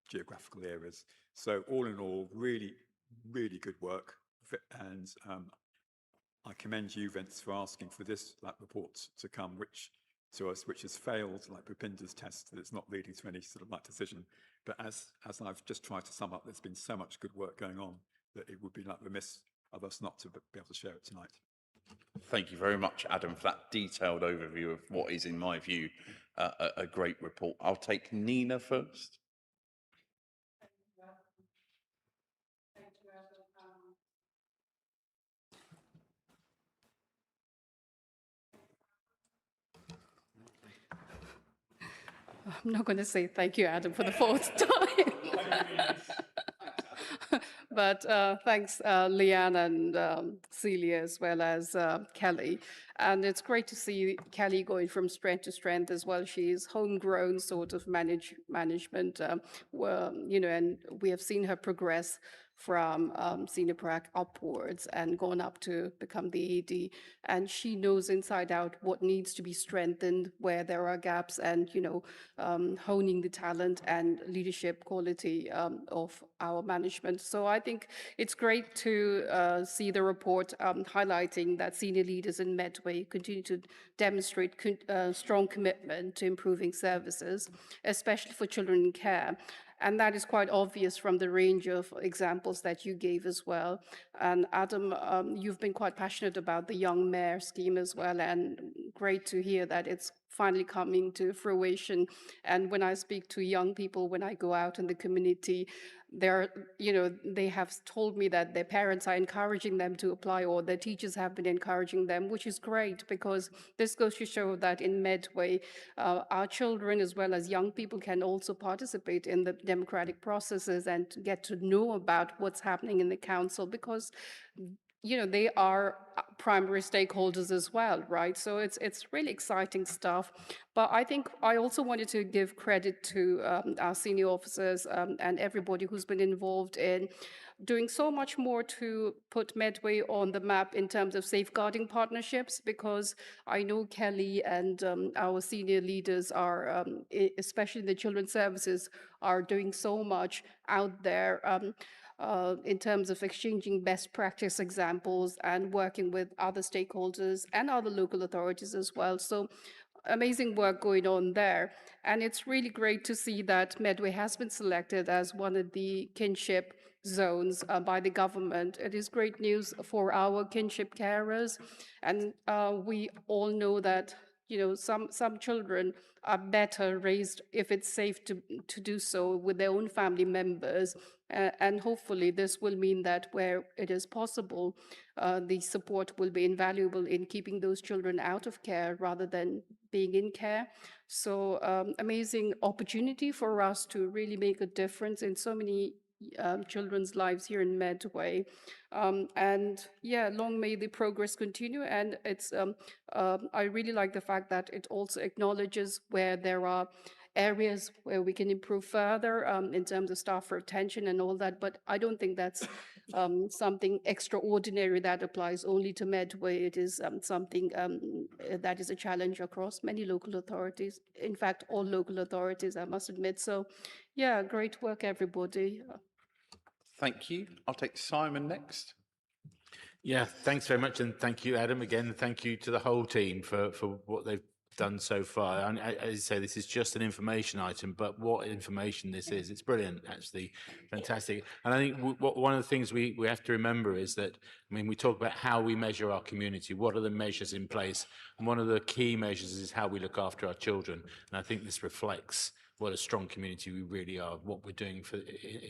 geographical areas. So all in all, really, really good work. And I commend you, Vince, for asking for this like report to come, which has failed like Bhupinder's test, that it's not leading to any sort of like decision. But as I've just tried to sum up, there's been so much good work going on that it would be like remiss of us not to be able to share it tonight. Thank you very much, Adam, for that detailed overview of what is, in my view, a great report. I'll take Nina first. I'm not going to say thank you, Adam, for the 4th time. But thanks, Leanne and Celia, as well as Kelly. And it's great to see Kelly going from strength to strength as well. She's homegrown sort of management, and we have seen her progress from senior prac upwards and gone up to become the AD. And she knows inside out what needs to be strengthened, where there are gaps, and, honing the talent and leadership quality of our management. So I think it's great to see the report highlighting that senior leaders in Medway continue to demonstrate strong commitment to improving services, especially for children in care. And that is quite obvious from the range of examples that you gave as well. And Adam, you've been quite passionate about the Young Mayor scheme as well, and great to hear that it's finally coming to fruition. And when I speak to young people, when I go out in the community, they have told me that their parents are encouraging them to apply, or their teachers have been encouraging them, which is great, because this goes to show that in Medway, our children as well as young people can also participate in the democratic processes and get to know about what's happening in the council, because they are primary stakeholders as well, right? So it's really exciting stuff. But I think I also wanted to give credit to our senior officers and everybody who's been involved in doing so much more to put Medway on the map in terms of safeguarding partnerships, because I know Kelly and our senior leaders are, especially the children's services, are doing so much out there. in terms of exchanging best practice examples and working with other stakeholders and other local authorities as well. So amazing work going on there. And it's really great to see that Medway has been selected as one of the kinship zones by the government. It is great news for our kinship carers. And we all know that, you know, some children are better raised if it's safe to do so with their own family members. And hopefully this will mean that where it is possible, the support will be invaluable in keeping those children out of care rather than being in care. So amazing opportunity for us to really make a difference in so many children's lives here in Medway. And yeah, long may the progress continue. And it's I really like the fact that it also acknowledges where there are areas where we can improve further in terms of staff retention and all that. But I don't think that's something extraordinary that applies only to Medway. It is something that is a challenge across many local authorities. In fact, all local authorities, I must admit. So yeah, great work, everybody. Thank you. I'll take Simon next. Yeah, thanks very much, and thank you, Adam. Again, thank you to the whole team for what they've done so far. And as you say, this is just an information item, but what information this is, it's brilliant, actually, fantastic. And I think one of the things we have to remember is that, I mean, we talk about how we measure our community, what are the measures in place, and one of the key measures is how we look after our children. And I think this reflects what a strong community we really are, what we're doing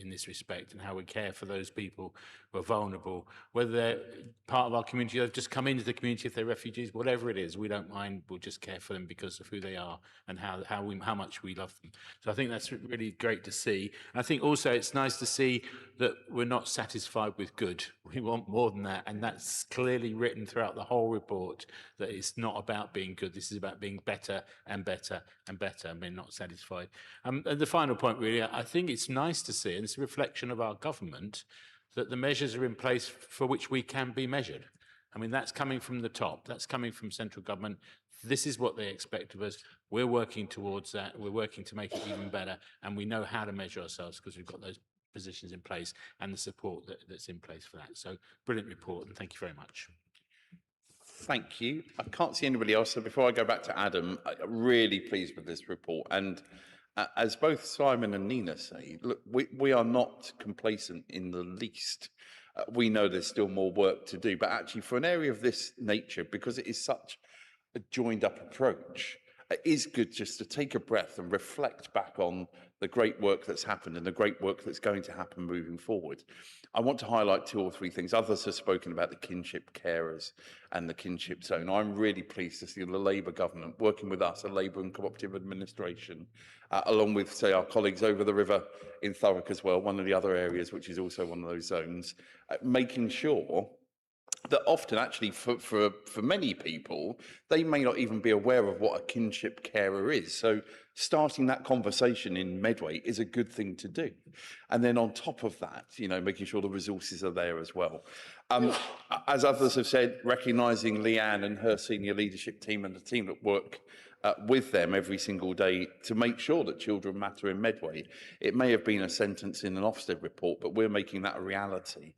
in this respect, and how we care for those people who are vulnerable, whether they're part of our community, they've just come into the community, if they're refugees, whatever it is, we don't mind, we'll just care for them because of who they are and how much we love them. So I think that's really great to see. And I think also it's nice to see that we're not satisfied with good. We want more than that, and that's clearly written throughout the whole report, that it's not about being good, this is about being better and better and better, and being not satisfied. And the final point, really, I think it's nice to see, and it's a reflection of our government, that the measures are in place for which we can be measured. I mean, that's coming from the top, that's coming from central government. This is what they expect of us. We're working towards that. We're working to make it even better, and we know how to measure ourselves because we've got those positions in place and the support that's in place for that. So brilliant report, and thank you very much. Thank you. I can't see anybody else, so before I go back to Adam, I'm really pleased with this report. And as both Simon and Nina say, look, we are not complacent in the least. We know there's still more work to do, but actually for an area of this nature, because it is such a joined up approach, it is good just to take a breath and reflect back on the great work that's happened and the great work that's going to happen moving forward. I want to highlight 2 or 3 things. Others have spoken about the kinship carers and the kinship zone. I'm really pleased to see the Labour government working with us, a Labour and cooperative administration, along with, say, our colleagues over the river in Thurrock as well, one of the other areas which is also one of those zones, making sure that often actually for many people, they may not even be aware of what a kinship carer is. So starting that conversation in Medway is a good thing to do. And then on top of that, you know, making sure the resources are there as well. As others have said, recognising Leanne and her senior leadership team and the team that work with them every single day to make sure that children matter in Medway. It may have been a sentence in an Ofsted report, but we're making that a reality.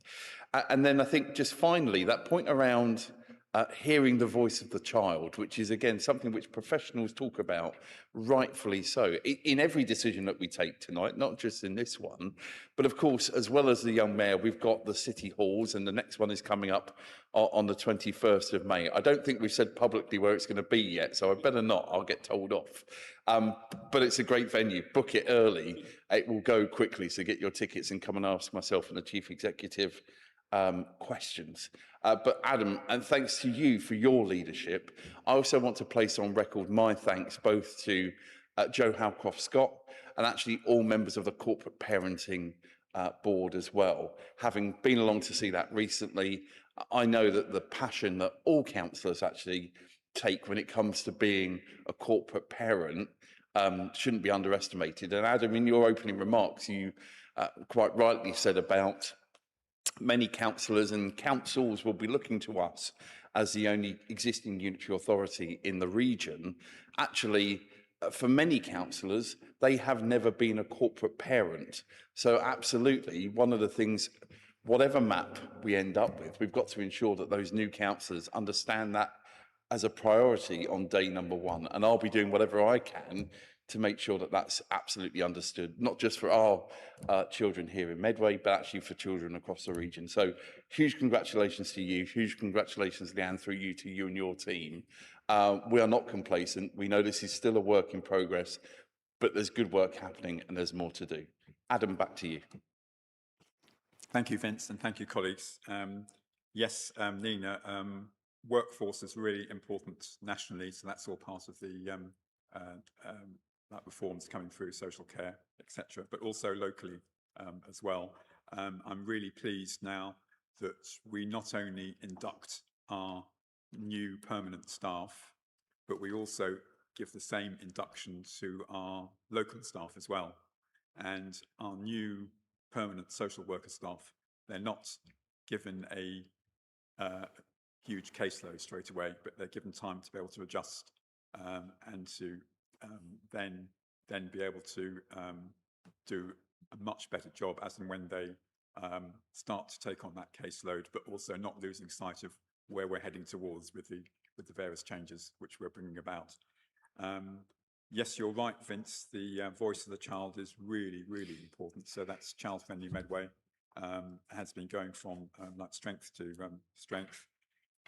And then I think just finally, that point around hearing the voice of the child, which is, again, something which professionals talk about, rightfully so, in every decision that we take tonight, not just in this one. But of course, as well as the young mayor, we've got the city halls, and the next one is coming up on the 21st of May. I don't think we've said publicly where it's going to be yet, so I better not, I'll get told off. But it's a great venue. Book it early. It will go quickly, so get your tickets and come and ask myself and the chief executive questions. But Adam, and thanks to you for your leadership, I also want to place on record my thanks both to Joe Halcroft-Scott and actually all members of the corporate parenting board as well. Having been along to see that recently, I know that the passion that all councillors actually take when it comes to being a corporate parent shouldn't be underestimated. And Adam, in your opening remarks, you quite rightly said about many councillors and councils will be looking to us as the only existing unitary authority in the region. Actually, for many councillors, they have never been a corporate parent. So absolutely, one of the things, whatever map we end up with, we've got to ensure that those new councillors understand that as a priority on day number one. And I'll be doing whatever I can to make sure that that's absolutely understood, not just for our children here in Medway, but actually for children across the region. So huge congratulations to you, huge congratulations, Leanne, through you to you and your team. We are not complacent. We know this is still a work in progress, but there's good work happening and there's more to do. Adam, back to you. Thank you, Vince, and thank you, colleagues. Yes, Nina, workforce is really important nationally, so that's all part of the like reforms coming through, social care, etc., but also locally as well. I'm really pleased now that we not only induct our new permanent staff, but we also give the same induction to our local staff as well. And our new permanent social worker staff, they're not given a huge caseload straight away, but they're given time to be able to adjust and to then be able to do a much better job as and when they start to take on that caseload, but also not losing sight of where we're heading towards with the various changes which we're bringing about. Yes, you're right, Vince. The voice of the child is really, really important. So that's child-friendly Medway. Has been going from like strength to strength.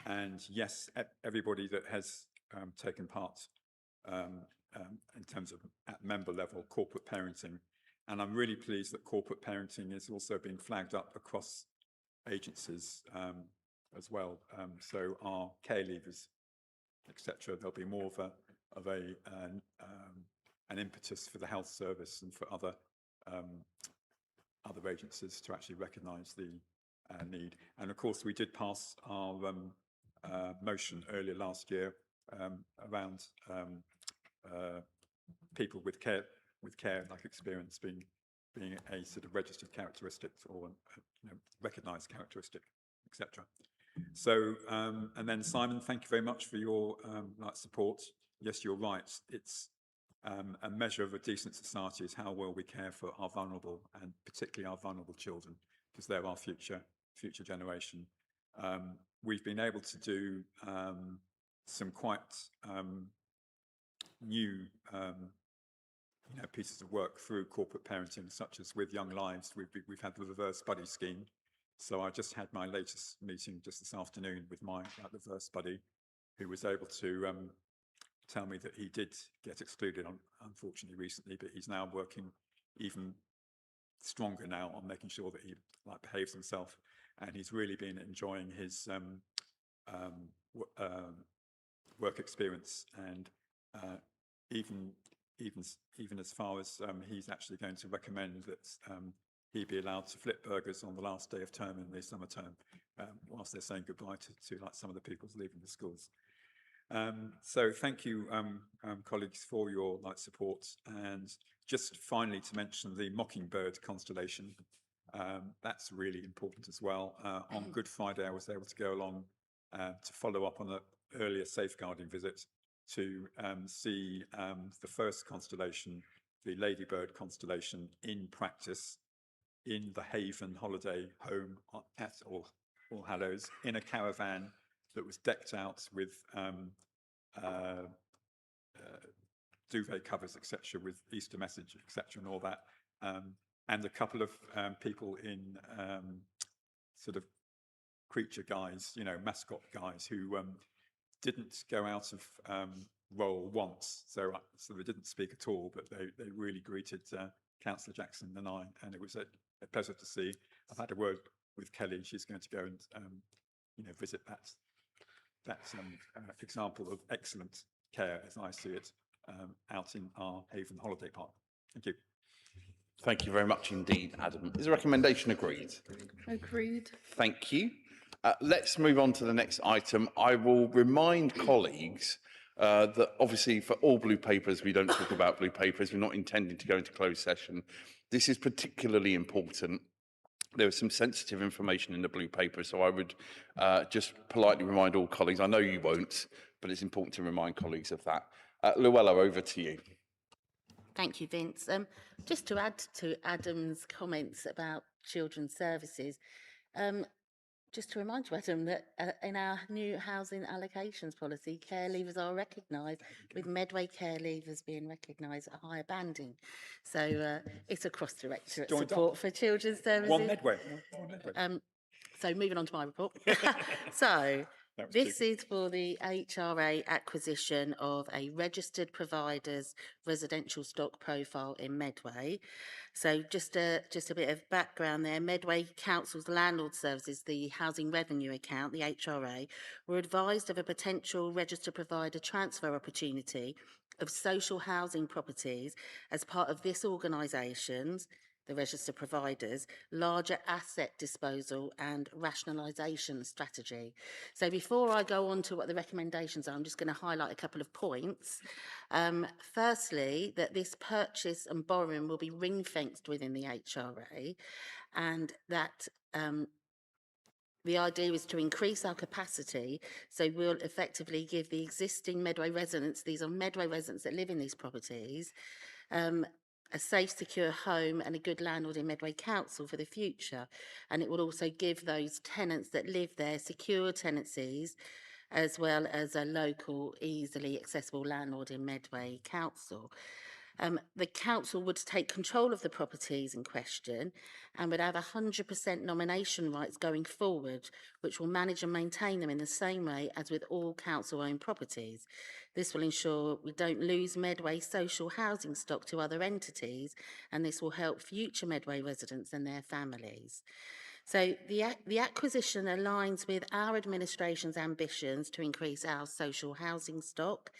And yes, everybody that has taken part in terms of at member level, corporate parenting. And I'm really pleased that corporate parenting is also being flagged up across agencies as well. So our care leavers, etc., there'll be more of an impetus for the health service and for other agencies to actually recognise the need. And of course, we did pass our motion earlier last year around people with care like experience being a sort of registered characteristic or recognised characteristic, etc. So and then Simon, thank you very much for your support. Yes, you're right. It's a measure of a decent society is how well we care for our vulnerable, and particularly our vulnerable children, because they're our future generation. We've been able to do some quite new pieces of work through corporate parenting, such as with Young Lives. We've had the reverse buddy scheme. So I just had my latest meeting just this afternoon with my reverse buddy, who was able to tell me that he did get excluded, unfortunately, recently, but he's now working even stronger now on making sure that he behaves himself, and he's really been enjoying his work experience, and even as far as he's actually going to recommend that he be allowed to flip burgers on the last day of term in the summer term, whilst they're saying goodbye to some of the people leaving the schools. So thank you, colleagues, for your support. And just finally to mention the Mockingbird constellation, that's really important as well. On Good Friday, I was able to go along to follow up on an earlier safeguarding visit to see the first constellation, the Ladybird constellation, in practice in the Haven holiday home at All Hallows, in a caravan that was decked out with duvet covers, etc., with Easter message, etc., and all that, and a couple of people in sort of creature guys, mascot guys, who didn't go out of role once, so they didn't speak at all, but they really greeted Councillor Jackson and I, and it was a pleasure to see. I've had a word with Kelly. She's going to go and visit that example of excellent care, as I see it, out in our Haven holiday park. Thank you. Thank you very much indeed, Adam. Is the recommendation agreed? Agreed. Thank you. Let's move on to the next item. I will remind colleagues that obviously for all blue papers, we don't talk about blue papers. We're not intending to go into closed session. This is particularly important. There was some sensitive information in the blue paper, so I would just politely remind all colleagues, I know you won't, but it's important to remind colleagues of that. Luella, over to you. Thank you, Vince. Just to add to Adam's comments about children's services, just to remind you, Adam, that in our new housing allocations policy, care leavers are recognised, with Medway care leavers being recognised at a higher banding. So it's a cross-directorate support for children's services. One Medway. So moving on to my report. So this is for the HRA acquisition of a registered provider's residential stock profile in Medway. So just a bit of background there. Medway Council's Landlord Services, the Housing Revenue Account, the HRA, were advised of a potential registered provider transfer opportunity of social housing properties as part of this organisation's, the registered providers, larger asset disposal and rationalisation strategy. So before I go on to what the recommendations are, I'm just going to highlight a couple of points. Firstly, that this purchase and borrowing will be ring-fenced within the HRA, and that the idea is to increase our capacity, so we'll effectively give the existing Medway residents, these are Medway residents that live in these properties, a safe, secure home and a good landlord in Medway Council for the future. And it will also give those tenants that live there secure tenancies, as well as a local, easily accessible landlord in Medway Council. The council would take control of the properties in question and would have 100% nomination rights going forward, which will manage and maintain them in the same way as with all council-owned properties. This will ensure we don't lose Medway social housing stock to other entities, and this will help future Medway residents and their families. So the acquisition aligns with our administration's ambitions to increase our social housing stock.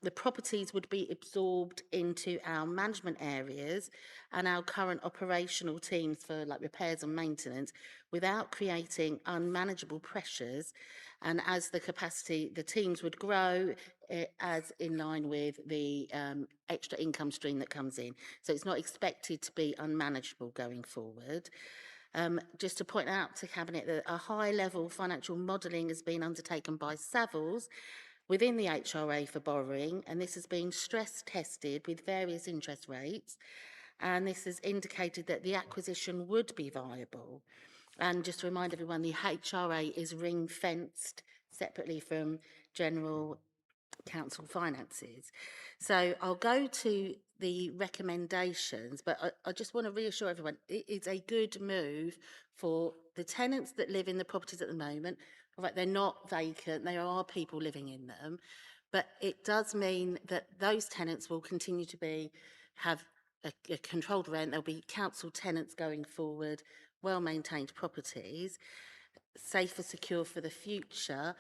The properties would be absorbed into our management areas and our current operational teams for like repairs and maintenance without creating unmanageable pressures. And as the capacity, the teams would grow as in line with the extra income stream that comes in. So it's not expected to be unmanageable going forward. Just to point out to Cabinet that a high-level financial modelling has been undertaken by Savills within the HRA for borrowing, and this has been stress tested with various interest rates, and this has indicated that the acquisition would be viable. And just to remind everyone, the HRA is ring-fenced separately from general council finances. So I'll go to the recommendations, but I just want to reassure everyone, it is a good move for the tenants that live in the properties at the moment. All right, they're not vacant, there are people living in them, but it does mean that those tenants will continue to have a controlled rent. There'll be council tenants going forward, well-maintained properties, safe and secure for the future,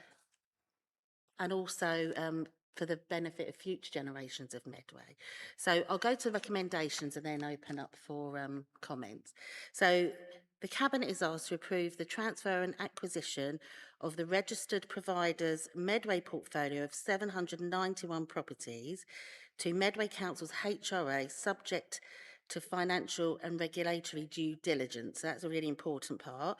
and also for the benefit of future generations of Medway. So I'll go to recommendations and then open up for comments. So the Cabinet is asked to approve the transfer and acquisition of the registered provider's Medway portfolio of 791 properties to Medway Council's HRA, subject to financial and regulatory due diligence. That's a really important part.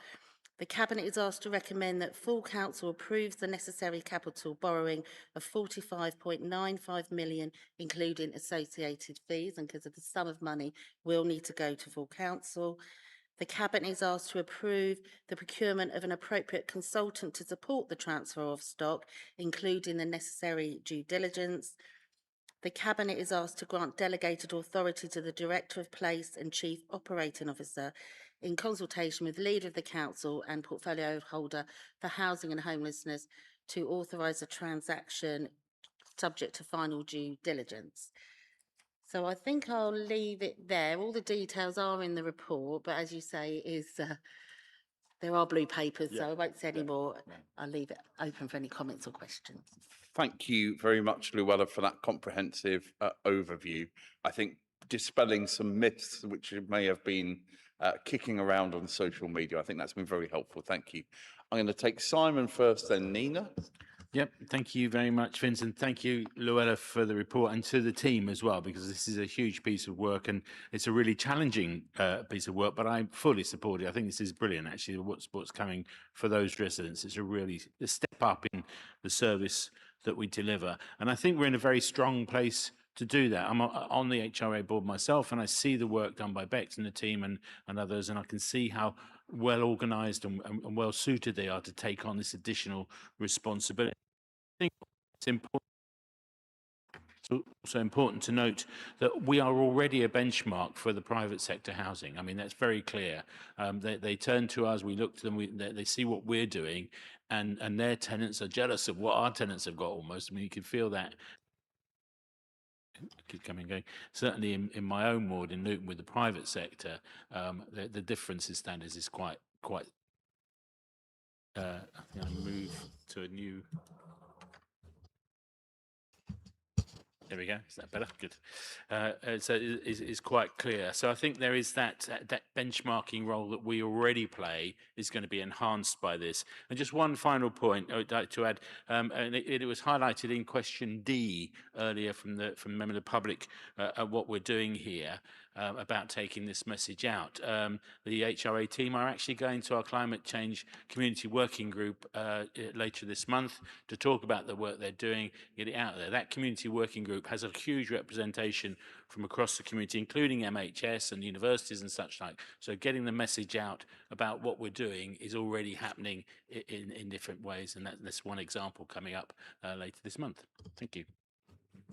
The Cabinet is asked to recommend that full council approves the necessary capital borrowing of 45.95 million, including associated fees, and because of the sum of money will need to go to full council. The Cabinet is asked to approve the procurement of an appropriate consultant to support the transfer of stock, including the necessary due diligence. The Cabinet is asked to grant delegated authority to the Director of Place and Chief Operating Officer in consultation with Leader of the Council and Portfolio Holder for Housing and Homelessness to authorise a transaction subject to final due diligence. So I think I'll leave it there. All the details are in the report, but as you say, there are blue papers, so I won't say any more. I'll leave it open for any comments or questions. Thank you very much, Luella, for that comprehensive overview. I think dispelling some myths which may have been kicking around on social media. I think that's been very helpful. Thank you. I'm going to take Simon first, then Nina. Yep, thank you very much, Vincent. Thank you, Luella, for the report, and to the team as well, because this is a huge piece of work and it's a really challenging piece of work, but I fully support it. I think this is brilliant, actually, what's coming for those residents. It's a really a step up in the service that we deliver. And I think we're in a very strong place to do that. I'm on the HRA board myself, and I see the work done by Bex and the team and others, and I can see how well organised and well suited they are to take on this additional responsibility. I think it's important. It's also important to note that we are already a benchmark for the private sector housing. I mean, that's very clear. They turn to us, we look to them, they see what we're doing, and their tenants are jealous of what our tenants have got almost. I mean, you can feel that. Keep coming and going. Certainly in my own ward in Luton with the private sector, the difference in standards is quite. I think I move to a new. There we go. Is that better? Good. So it's quite clear. So I think there is that benchmarking role that we already play is going to be enhanced by this. And just one final point I would like to add, and it was highlighted in question D earlier from a member of the public what we're doing here about taking this message out. The HRA team are actually going to our climate change community working group later this month to talk about the work they're doing, get it out there. That community working group has a huge representation from across the community, including MHS and universities and such like. So getting the message out about what we're doing is already happening in different ways, and that's one example coming up later this month. Thank you.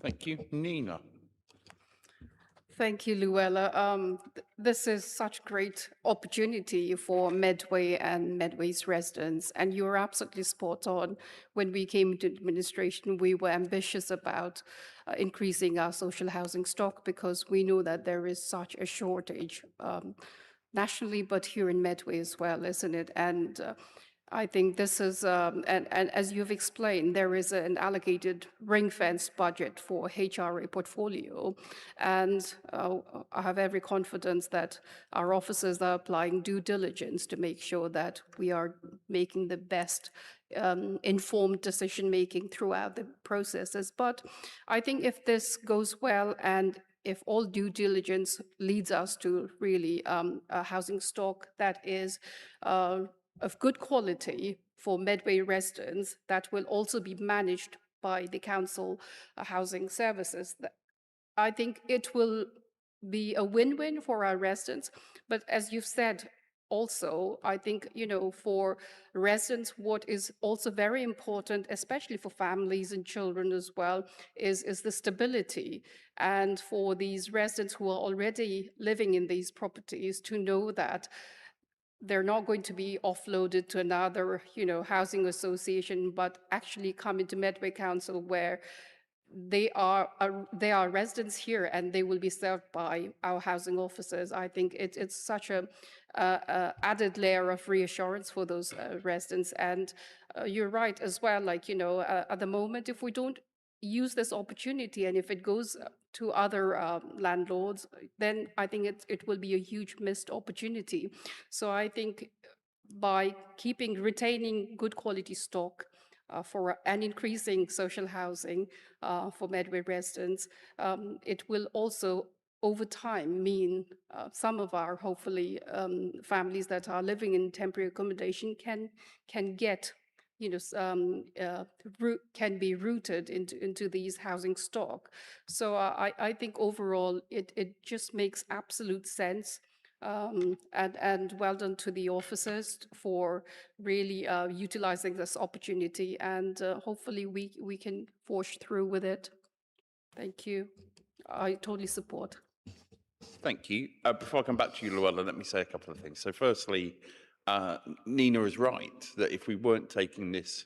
Thank you. Nina. Thank you, Luella. This is such great opportunity for Medway and Medway's residents, and you're absolutely spot on. When we came into administration, we were ambitious about increasing our social housing stock because we know that there is such a shortage nationally, but here in Medway as well, isn't it? And I think this is, and as you've explained, there is an allocated ring-fence budget for HRA portfolio, and I have every confidence that our officers are applying due diligence to make sure that we are making the best informed decision-making throughout the processes. But I think if this goes well and if all due diligence leads us to really a housing stock that is of good quality for Medway residents, that will also be managed by the council housing services, I think it will be a win-win for our residents. But as you've said, also, I think, for residents, what is also very important, especially for families and children as well, is the stability. And for these residents who are already living in these properties to know that they're not going to be offloaded to another, housing association, but actually come into Medway Council where they are residents here and they will be served by our housing officers. I think it's such a added layer of reassurance for those residents. And you're right as well, at the moment, if we don't use this opportunity and if it goes to other landlords, then I think it will be a huge missed opportunity. So I think by retaining good quality stock and increasing social housing for Medway residents, it will also over time mean some of our, hopefully, families that are living in temporary accommodation can get can be rooted into these housing stock. So I think overall it just makes absolute sense. And well done to the officers for really utilizing this opportunity, and hopefully we can forge through with it. Thank you. I totally support. Thank you. Before I come back to you, Luella, let me say a couple of things. So firstly, Nina is right that if we weren't taking this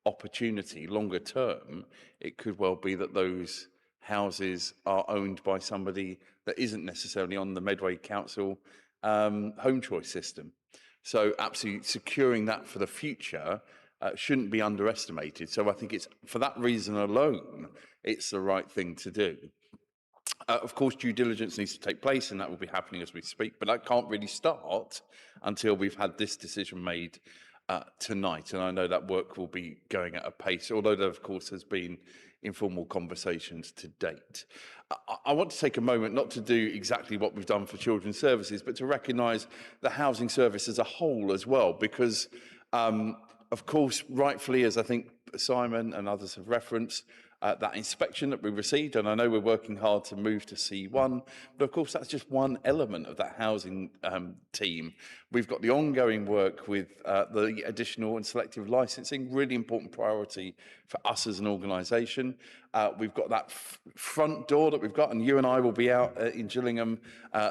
opportunity longer term, it could well be that those houses are owned by somebody that isn't necessarily on the Medway Council home choice system. So absolutely securing that for the future shouldn't be underestimated. So I think it's, for that reason alone, it's the right thing to do. Of course, due diligence needs to take place, and that will be happening as we speak, but that can't really start until we've had this decision made tonight. And I know that work will be going at a pace, although there, of course, has been informal conversations to date. I want to take a moment not to do exactly what we've done for children's services, but to recognise the housing service as a whole as well, because, of course, rightfully, as I think Simon and others have referenced, that inspection that we received, and I know we're working hard to move to C1, but of course that's just one element of that housing team. We've got the ongoing work with the additional and selective licensing, really important priority for us as an organisation. We've got that front door that we've got, and you and I will be out in Gillingham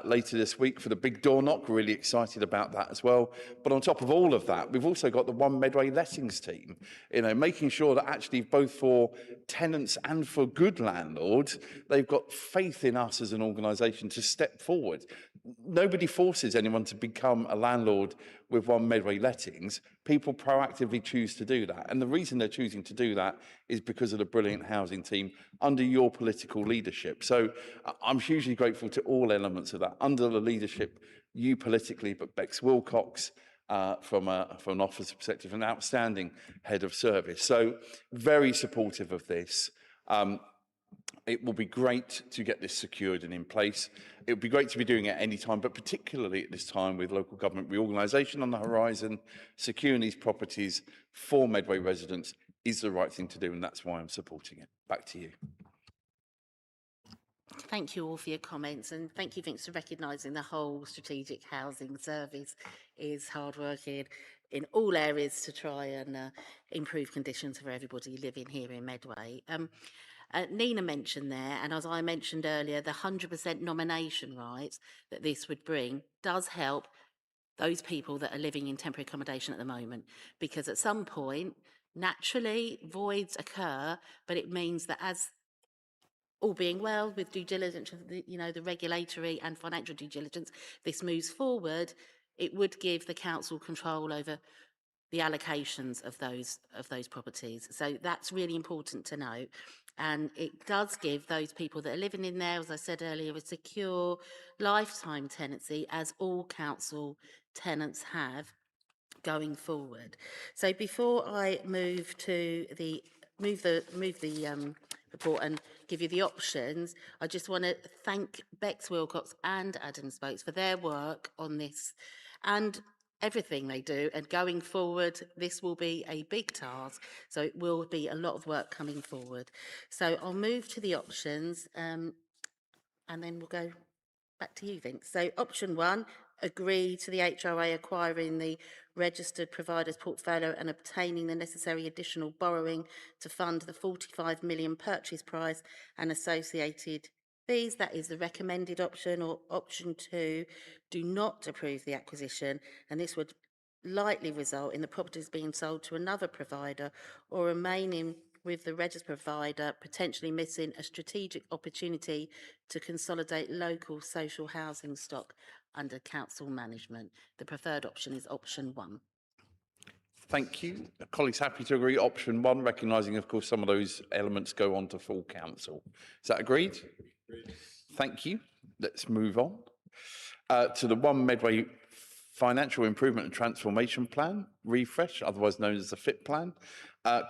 later this week for the big door knock. We're really excited about that as well. But on top of all of that, we've also got the One Medway lettings team, making sure that actually both for tenants and for good landlords, they've got faith in us as an organisation to step forward. Nobody forces anyone to become a landlord with One Medway lettings. People proactively choose to do that. And the reason they're choosing to do that is because of the brilliant housing team under your political leadership. So I'm hugely grateful to all elements of that, under the leadership, you politically, but Bex Wilcox, from an officer perspective, an outstanding head of service. So very supportive of this. It will be great to get this secured and in place. It would be great to be doing it any time, but particularly at this time with local government reorganisation on the horizon, securing these properties for Medway residents is the right thing to do, and that's why I'm supporting it. Back to you. Thank you all for your comments, and thank you, Vince, for recognising the whole strategic housing service is hardworking in all areas to try and improve conditions for everybody living here in Medway. Nina mentioned there, and as I mentioned earlier, the 100% nomination rights that this would bring does help those people that are living in temporary accommodation at the moment, because at some point, naturally, voids occur, but it means that as all being well, with due diligence, the regulatory and financial due diligence, this moves forward, it would give the council control over the allocations of those properties. So that's really important to note. And it does give those people that are living in there, as I said earlier, a secure lifetime tenancy, as all council tenants have going forward. So before I move to the report and give you the options, I just want to thank Bex Wilcox and Adam Spokes for their work on this and everything they do. And going forward, this will be a big task, so it will be a lot of work coming forward. So I'll move to the options, and then we'll go back to you, Vince. So option 1, agree to the HRA acquiring the registered provider's portfolio and obtaining the necessary additional borrowing to fund the 45 million purchase price and associated fees. That is the recommended option. Or option 2, do not approve the acquisition, and this would likely result in the properties being sold to another provider or remaining with the registered provider, potentially missing a strategic opportunity to consolidate local social housing stock under council management. The preferred option is option 1. Thank you. Colleagues happy to agree option 1, recognising, of course, some of those elements go on to full council. Is that agreed? Agreed. Thank you. Let's move on to the One Medway Financial Improvement and Transformation Plan, refresh, otherwise known as the FIT plan.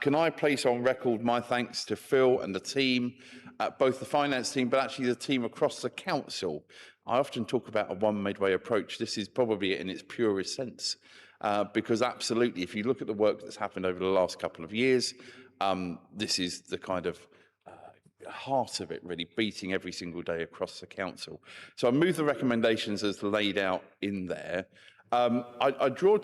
Can I place on record my thanks to Phil and the team, both the finance team, but actually the team across the council. I often talk about a One Medway approach. This is probably in its purest sense, because absolutely, if you look at the work that's happened over the last couple of years, this is the kind of heart of it, really beating every single day across the council. So I move the recommendations as laid out in there. I draw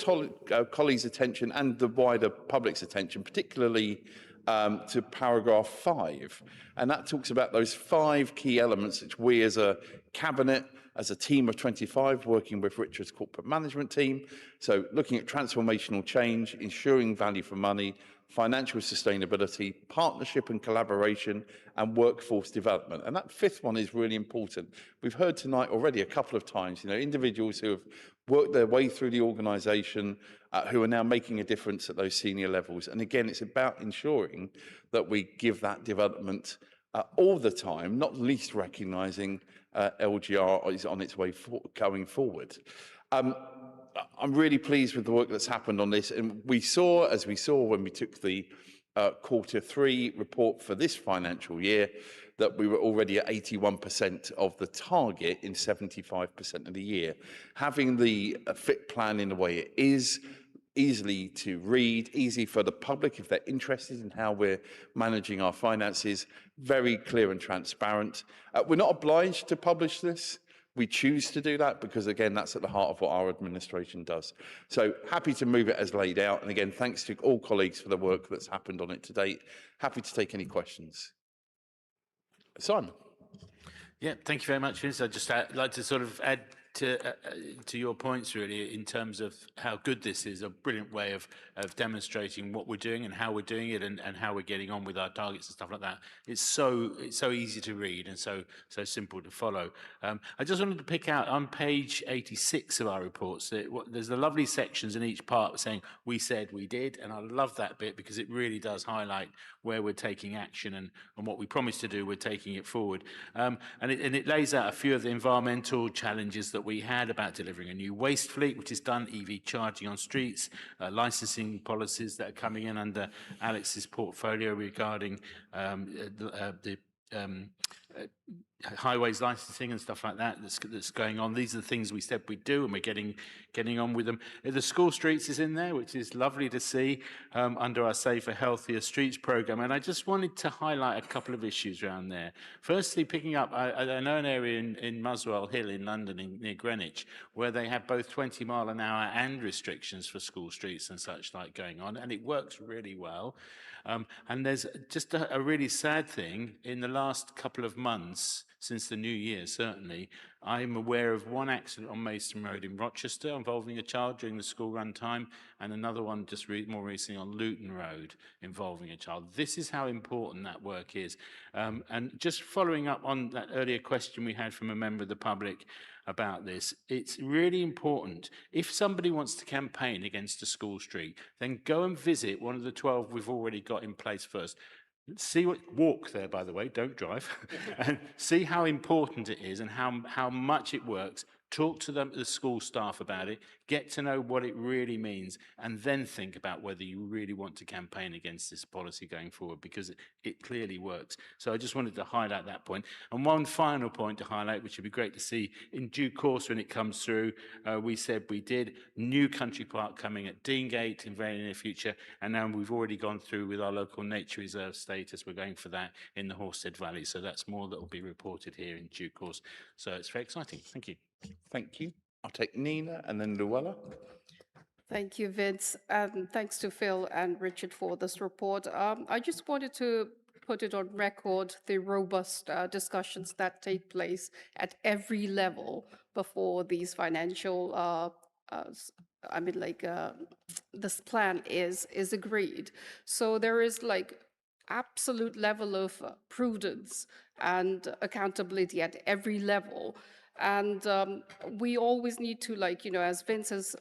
colleagues' attention and the wider public's attention, particularly to paragraph 5, and that talks about those 5 key elements which we as a cabinet, as a team of 25, working with Richard's corporate management team, so looking at transformational change, ensuring value for money, financial sustainability, partnership and collaboration, and workforce development. And that 5th one is really important. We've heard tonight already a couple of times, individuals who have worked their way through the organisation, who are now making a difference at those senior levels. And again, it's about ensuring that we give that development all the time, not least recognising LGR is on its way going forward. I'm really pleased with the work that's happened on this, and as we saw when we took the Q3 report for this financial year, that we were already at 81% of the target in 75% of the year. Having the FIT plan in the way it is easily to read, easy for the public if they're interested in how we're managing our finances, very clear and transparent. We're not obliged to publish this. We choose to do that because, again, that's at the heart of what our administration does. So happy to move it as laid out. And again, thanks to all colleagues for the work that's happened on it to date. Happy to take any questions. Simon. Yeah, thank you very much, Vince. I'd just like to sort of add to your points, really, in terms of how good this is, a brilliant way of demonstrating what we're doing and how we're doing it and how we're getting on with our targets and stuff like that. It's so easy to read and so simple to follow. I just wanted to pick out on page 86 of our reports, there's the lovely sections in each part saying, we said, we did, and I love that bit because it really does highlight where we're taking action and what we promised to do, we're taking it forward. And it lays out a few of the environmental challenges that we had about delivering a new waste fleet, which is done, EV charging on streets, licensing policies that are coming in under Alex's portfolio regarding the highways licensing and stuff like that that's going on. These are the things we said we'd do, and we're getting on with them. The school streets is in there, which is lovely to see under our Safer, Healthier Streets programme. And I just wanted to highlight a couple of issues around there. Firstly, picking up, I know an area in Muswell Hill in London, near Greenwich, where they have both 20 mile an hour and restrictions for school streets and such like going on, and it works really well. And there's just a really sad thing. In the last couple of months, since the new year, certainly, I'm aware of one accident on Mason Road in Rochester involving a child during the school run time, and another one just more recently on Luton Road involving a child. This is how important that work is. And just following up on that earlier question we had from a member of the public about this, it's really important. If somebody wants to campaign against a school street, then go and visit one of the 12 we've already got in place first. Walk there, by the way, don't drive, and see how important it is and how much it works. Talk to the school staff about it, get to know what it really means, and then think about whether you really want to campaign against this policy going forward, because it clearly works. So I just wanted to highlight that point. And one final point to highlight, which would be great to see in due course when it comes through, we said we did. New country park coming at Deangate in very near future, and now we've already gone through with our local nature reserve status. We're going for that in the Horsted Valley, so that's more that will be reported here in due course. So it's very exciting. Thank you. Thank you. I'll take Nina and then Luella. Thank you, Vince, and thanks to Phil and Richard for this report. I just wanted to put it on record, the robust discussions that take place at every level before these financial this plan is agreed. So there is absolute level of prudence and accountability at every level. And we always need to, as Vince has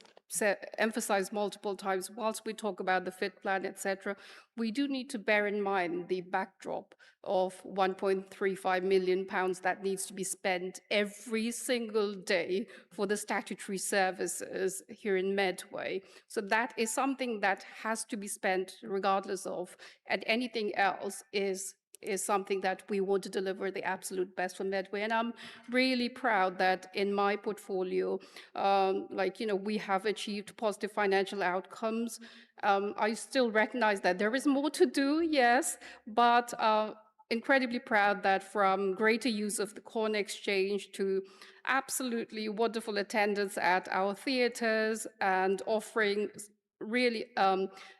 emphasized multiple times, whilst we talk about the FIT plan, etc., we do need to bear in mind the backdrop of £1.35 million that needs to be spent every single day for the statutory services here in Medway. So that is something that has to be spent regardless of, and anything else is something that we want to deliver the absolute best for Medway. And I'm really proud that in my portfolio, we have achieved positive financial outcomes. I still recognize that there is more to do, yes, but incredibly proud that from greater use of the corn exchange to absolutely wonderful attendance at our theatres and offering really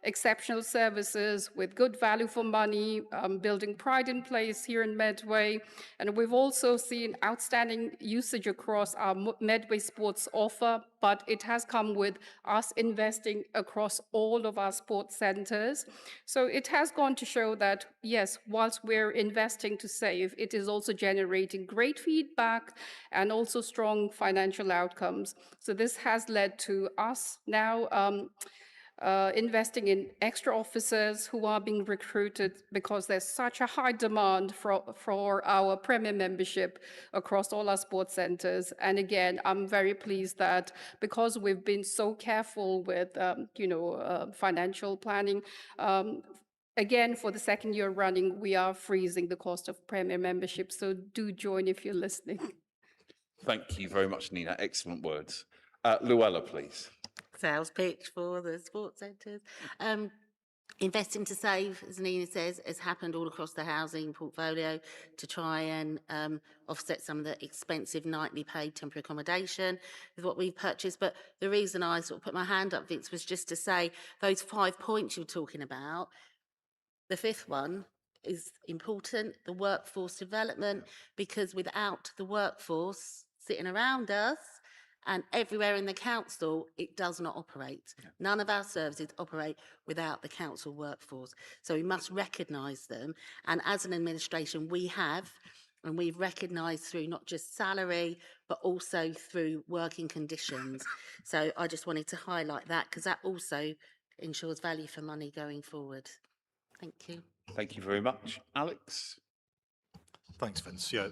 exceptional services with good value for money, building pride in place here in Medway. And we've also seen outstanding usage across our Medway sports offer, but it has come with us investing across all of our sports centres. So it has gone to show that, yes, whilst we're investing to save, it is also generating great feedback and also strong financial outcomes. So this has led to us now investing in extra officers who are being recruited because there's such a high demand for our Premier membership across all our sports centres. And again, I'm very pleased that because we've been so careful with, financial planning, again, for the second year running, we are freezing the cost of Premier membership. So do join if you're listening. Thank you very much, Nina. Excellent words. Luella, please. sales pitch for the sports centres. Investing to save, as Nina says, has happened all across the housing portfolio to try and offset some of the expensive nightly paid temporary accommodation with what we've purchased. But the reason I sort of put my hand up, Vince, was just to say those 5 points you're talking about, the fifth one is important, the workforce development, because without the workforce sitting around us, and everywhere in the council, it does not operate. None of our services operate without the council workforce. So we must recognise them. And as an administration, we have, and we've recognised through not just salary, but also through working conditions. So I just wanted to highlight that because that also ensures value for money going forward. Thank you. Thank you very much. Alex? Thanks, Vince. Yeah,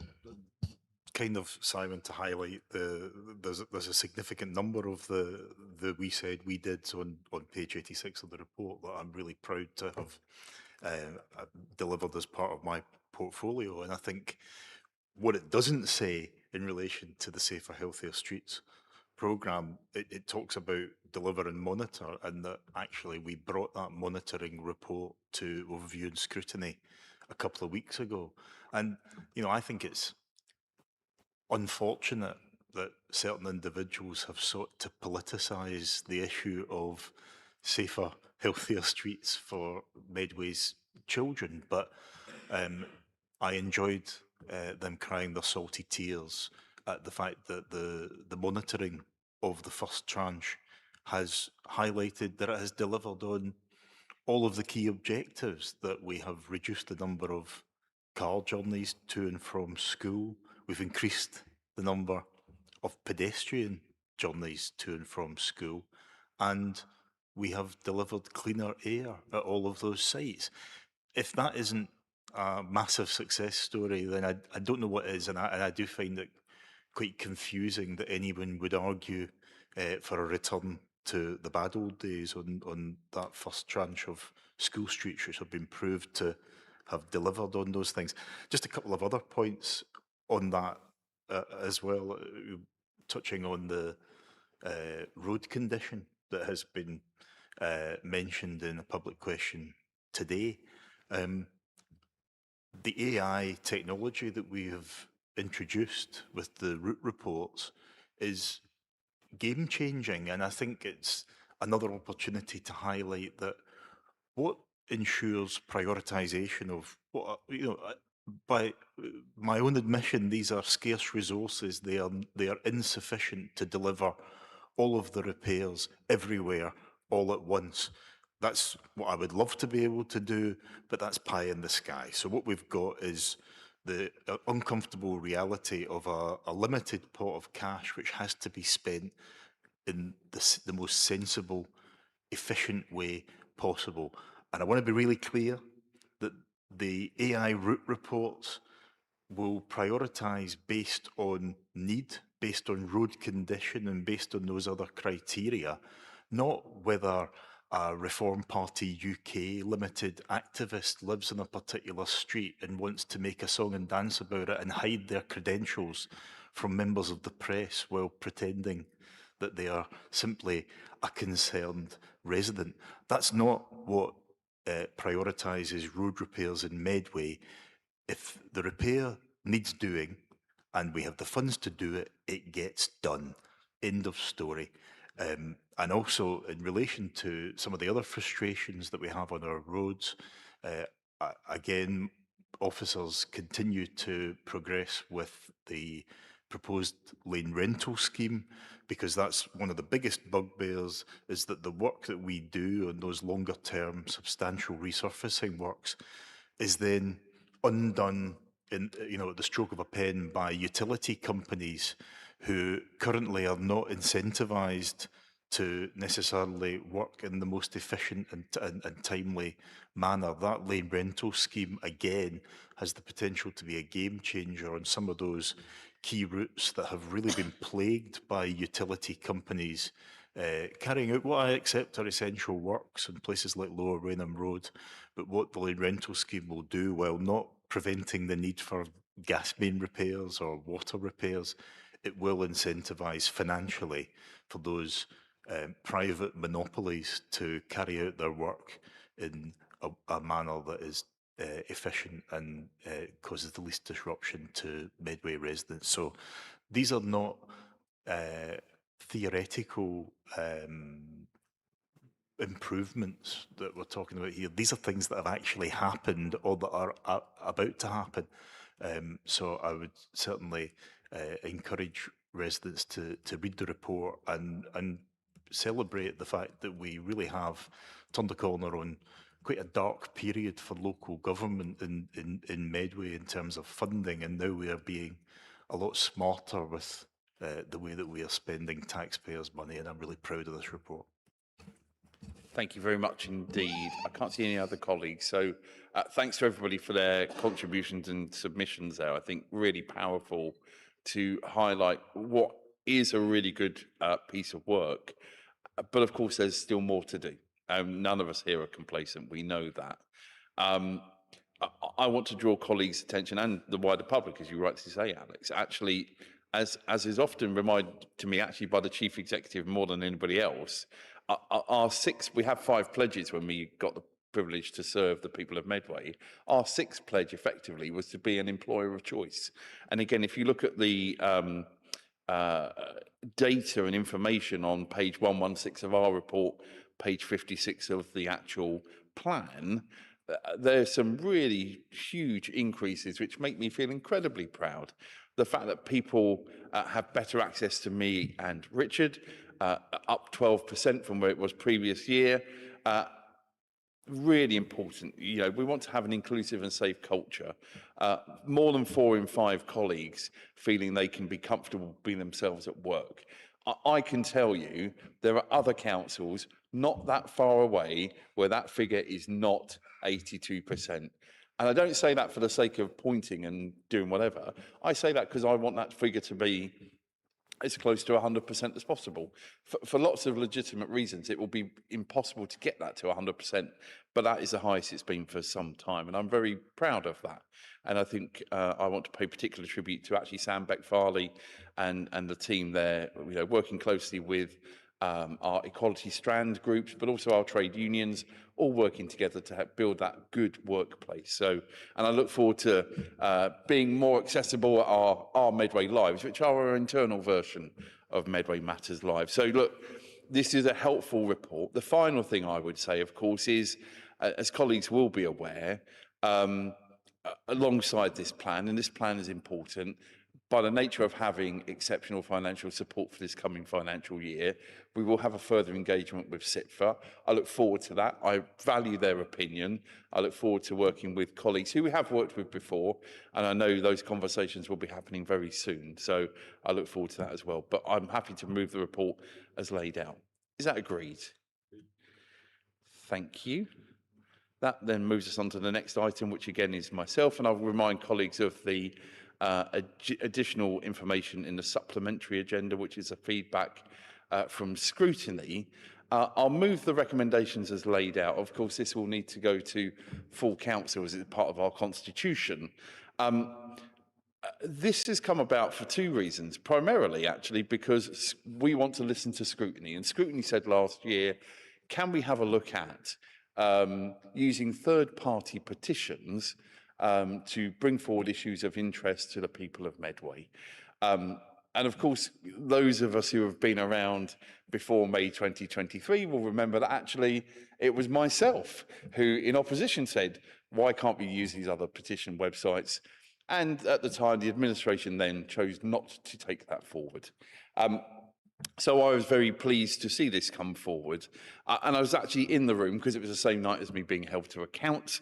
kind of, Simon, to highlight there's a significant number of the we said we did on page 86 of the report that I'm really proud to have delivered as part of my portfolio. And I think what it doesn't say in relation to the Safer, Healthier Streets programme, it talks about deliver and monitor, and that actually we brought that monitoring report to review and scrutiny a couple of weeks ago. And, you know, I think it's unfortunate that certain individuals have sought to politicise the issue of safer, healthier streets for Medway's children. But I enjoyed them crying their salty tears at the fact that the monitoring of the first tranche has highlighted that it has delivered on all of the key objectives, that we have reduced the number of car journeys to and from school, we've increased the number of pedestrian journeys to and from school, and we have delivered cleaner air at all of those sites. If that isn't a massive success story, then I don't know what is, and I do find it quite confusing that anyone would argue for a return to the bad old days on that first tranche of school streets, which have been proved to have delivered on those things. Just a couple of other points on that as well, touching on the road condition that has been mentioned in a public question today. The AI technology that we have introduced with the route reports is game-changing, and I think it's another opportunity to highlight that what ensures prioritisation of what, you know, by my own admission, these are scarce resources. They are insufficient to deliver all of the repairs everywhere all at once. That's what I would love to be able to do, but that's pie in the sky. So what we've got is the uncomfortable reality of a limited pot of cash which has to be spent in the most sensible, efficient way possible. And I want to be really clear that the AI route reports will prioritise based on need, based on road condition, and based on those other criteria, not whether a Reform Party UK limited activist lives on a particular street and wants to make a song and dance about it and hide their credentials from members of the press while pretending that they are simply a concerned resident. That's not what prioritises road repairs in Medway. If the repair needs doing and we have the funds to do it, it gets done. End of story. And also in relation to some of the other frustrations that we have on our roads, again, officers continue to progress with the proposed lane rental scheme, because that's one of the biggest bugbears, is that the work that we do on those longer term substantial resurfacing works is then undone in, you know, at the stroke of a pen by utility companies who currently are not incentivised to necessarily work in the most efficient and timely manner. That lane rental scheme, again, has the potential to be a game changer on some of those key routes that have really been plagued by utility companies carrying out what I accept are essential works in places like Lower Rainham Road, but what the lane rental scheme will do, while not preventing the need for gas main repairs or water repairs, it will incentivise financially for those private monopolies to carry out their work in a manner that is efficient and causes the least disruption to Medway residents. So these are not theoretical improvements that we're talking about here. These are things that have actually happened or that are about to happen. So I would certainly encourage residents to read the report and celebrate the fact that we really have turned the corner on quite a dark period for local government in Medway in terms of funding, and now we are being a lot smarter with the way that we are spending taxpayers' money, and I'm really proud of this report. Thank you very much indeed. I can't see any other colleagues, so thanks to everybody for their contributions and submissions there. I think really powerful to highlight what is a really good piece of work, but of course there's still more to do. None of us here are complacent, we know that. I want to draw colleagues' attention and the wider public, as you rightly say, Alex, actually, as is often reminded to me actually by the Chief Executive more than anybody else, we have 5 pledges when we got the privilege to serve the people of Medway. Our 6th pledge effectively was to be an employer of choice. And again, if you look at the data and information on page 116 of our report, page 56 of the actual plan, there's some really huge increases which make me feel incredibly proud. The fact that people have better access to me and Richard, up 12% from where it was previous year, really important. You know, we want to have an inclusive and safe culture. More than 4 in 5 colleagues feeling they can be comfortable being themselves at work. I can tell you there are other councils not that far away where that figure is not 82%. And I don't say that for the sake of pointing and doing whatever. I say that because I want that figure to be as close to 100% as possible. For lots of legitimate reasons, it will be impossible to get that to 100%, but that is the highest it's been for some time, and I'm very proud of that. And I think I want to pay particular tribute to actually Sam Beck-Farley and the team there, you know, working closely with our equality strand groups, but also our trade unions, all working together to help build that good workplace. So, and I look forward to being more accessible at our Medway Lives, which are our internal version of Medway Matters Live. So look, this is a helpful report. The final thing I would say, of course, is, as colleagues will be aware, alongside this plan, and this plan is important, by the nature of having exceptional financial support for this coming financial year, we will have a further engagement with CITFA. I look forward to that. I value their opinion. I look forward to working with colleagues who we have worked with before, and I know those conversations will be happening very soon. So I look forward to that as well. But I'm happy to move the report as laid out. Is that agreed? Thank you. That then moves us on to the next item, which again is myself, and I'll remind colleagues of the additional information in the supplementary agenda, which is a feedback from scrutiny. I'll move the recommendations as laid out. Of course, this will need to go to full council as it's part of our constitution. This has come about for 2 reasons, primarily actually because we want to listen to scrutiny, and scrutiny said last year, can we have a look at using third-party petitions to bring forward issues of interest to the people of Medway. And of course, those of us who have been around before May 2023 will remember that actually it was myself who in opposition said, why can't we use these other petition websites? And at the time, the administration then chose not to take that forward. So I was very pleased to see this come forward. And I was actually in the room because it was the same night as me being held to account.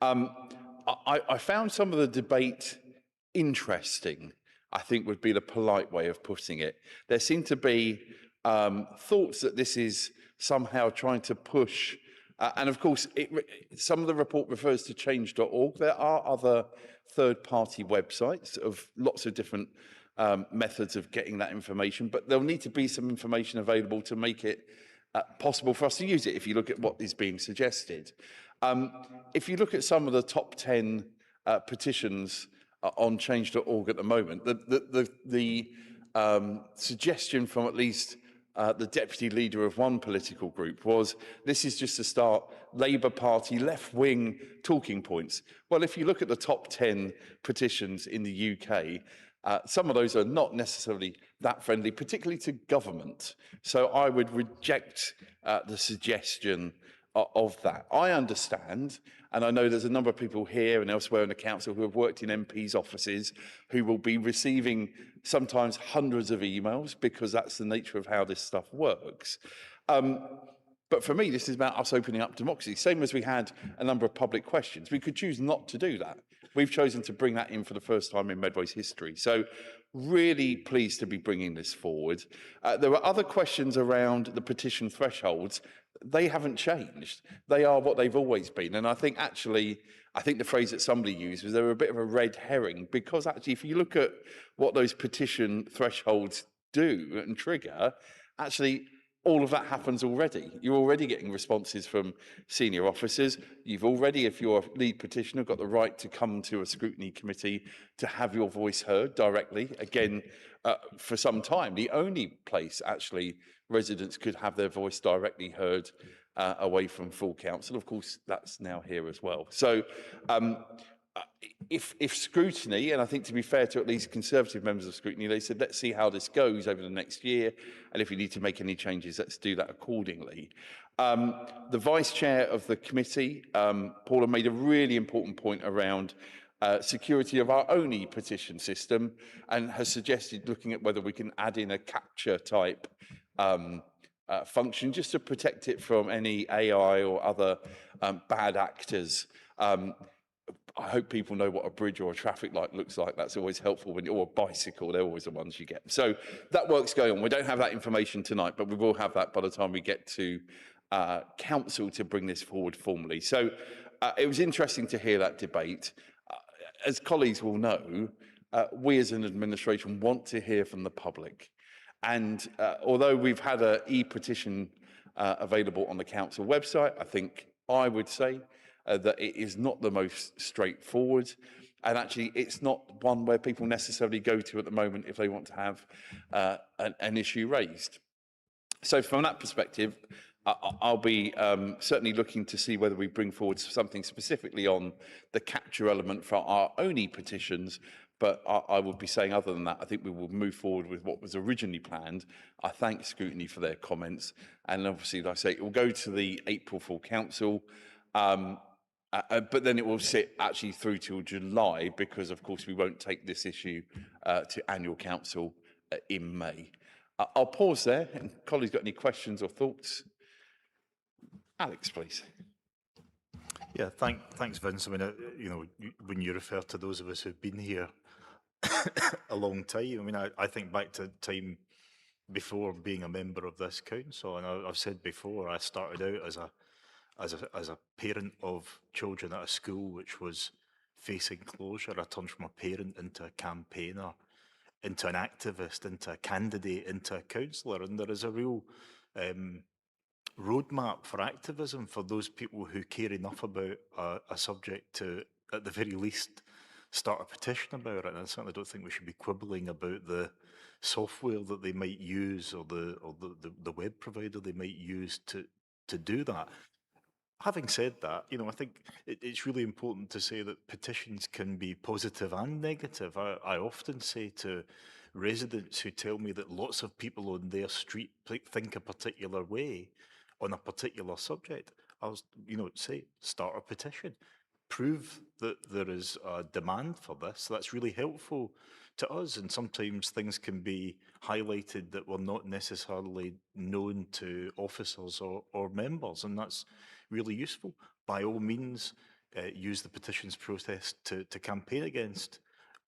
I found some of the debate interesting, I think would be the polite way of putting it. There seem to be thoughts that this is somehow trying to push, and of course, some of the report refers to change.org. There are other third-party websites of lots of different methods of getting that information, but there'll need to be some information available to make it possible for us to use it if you look at what is being suggested. If you look at some of the top 10 petitions on change.org at the moment, the suggestion from at least the deputy leader of one political group was, this is just to start Labour Party left-wing talking points. Well, if you look at the top 10 petitions in the UK, some of those are not necessarily that friendly, particularly to government. So I would reject the suggestion of that. I understand, and I know there's a number of people here and elsewhere in the council who have worked in MPs' offices who will be receiving sometimes hundreds of emails because that's the nature of how this stuff works. But for me, this is about us opening up democracy. Same as we had a number of public questions. We could choose not to do that. We've chosen to bring that in for the first time in Medway's history. So really pleased to be bringing this forward. There were other questions around the petition thresholds. They haven't changed. They are what they've always been. And I think the phrase that somebody used was they were a bit of a red herring, because actually if you look at what those petition thresholds do and trigger, actually all of that happens already. You're already getting responses from senior officers. You've already, if you're a lead petitioner, got the right to come to a scrutiny committee to have your voice heard directly. Again, for some time, the only place actually residents could have their voice directly heard away from full council. Of course, that's now here as well. So if scrutiny, and I think to be fair to at least Conservative members of scrutiny, they said, let's see how this goes over the next year, and if we need to make any changes, let's do that accordingly. The Vice Chair of the committee, Paula, made a really important point around security of our own e-petition system, and has suggested looking at whether we can add in a capture type function just to protect it from any AI or other bad actors. I hope people know what a bridge or a traffic light looks like. That's always helpful, or a bicycle, they're always the ones you get. So that work's going on. We don't have that information tonight, but we will have that by the time we get to council to bring this forward formally. So it was interesting to hear that debate. As colleagues will know, we as an administration want to hear from the public. And although we've had an e-petition available on the council website, I would say that it is not the most straightforward, and actually it's not one where people necessarily go to at the moment if they want to have an issue raised. So from that perspective, I'll be certainly looking to see whether we bring forward something specifically on the capture element for our own e-petitions. But I would be saying, other than that, I think we will move forward with what was originally planned. I thank Scrutiny for their comments. And obviously, like I say, it will go to the April full council. But then it will sit actually through till July, because, of course, we won't take this issue to annual council in May. I'll pause there. And colleagues, got any questions or thoughts? Alex, please. Yeah, thanks, Vince. I mean, when you refer to those of us who've been here a long time, I mean, I think back to time before being a member of this council, and I've said before, I started out as a parent of children at a school which was facing closure. I turned from a parent into a campaigner, into an activist, into a candidate, into a councillor, and there is a real roadmap for activism for those people who care enough about a subject to, at the very least, start a petition about it. And I certainly don't think we should be quibbling about the software that they might use, or the web provider they might use to do that. Having said that, I think it's really important to say that petitions can be positive and negative. I often say to residents who tell me that lots of people on their street think a particular way on a particular subject, I'll say, start a petition. Prove that there is a demand for this. That's really helpful to us, and sometimes things can be highlighted that were not necessarily known to officers or members, and that's really useful. By all means, use the petitions process to campaign against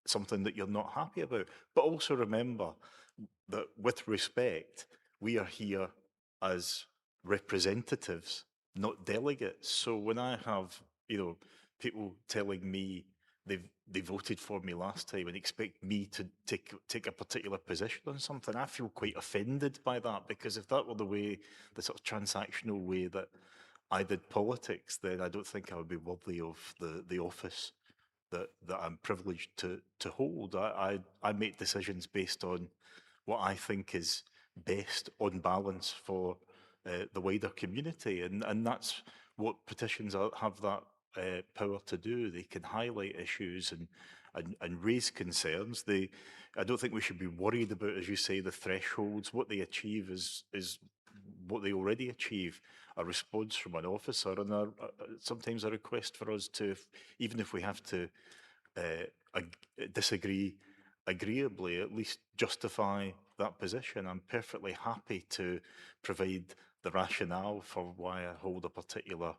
something that you're not happy about. But also remember that, with respect, we are here as representatives, not delegates. So when I have, people telling me they voted for me last time and expect me to take a particular position on something, I feel quite offended by that, because if that were the sort of transactional way that I did politics, then I don't think I would be worthy of the office that I'm privileged to hold. I make decisions based on what I think is best on balance for the wider community. And that's what petitions have that power to do. They can highlight issues and raise concerns. I don't think we should be worried about, as you say, the thresholds. What they achieve is what they already achieve, a response from an officer and sometimes a request for us to, even if we have to disagree agreeably, at least justify that position. I'm perfectly happy to provide the rationale for why I hold a particular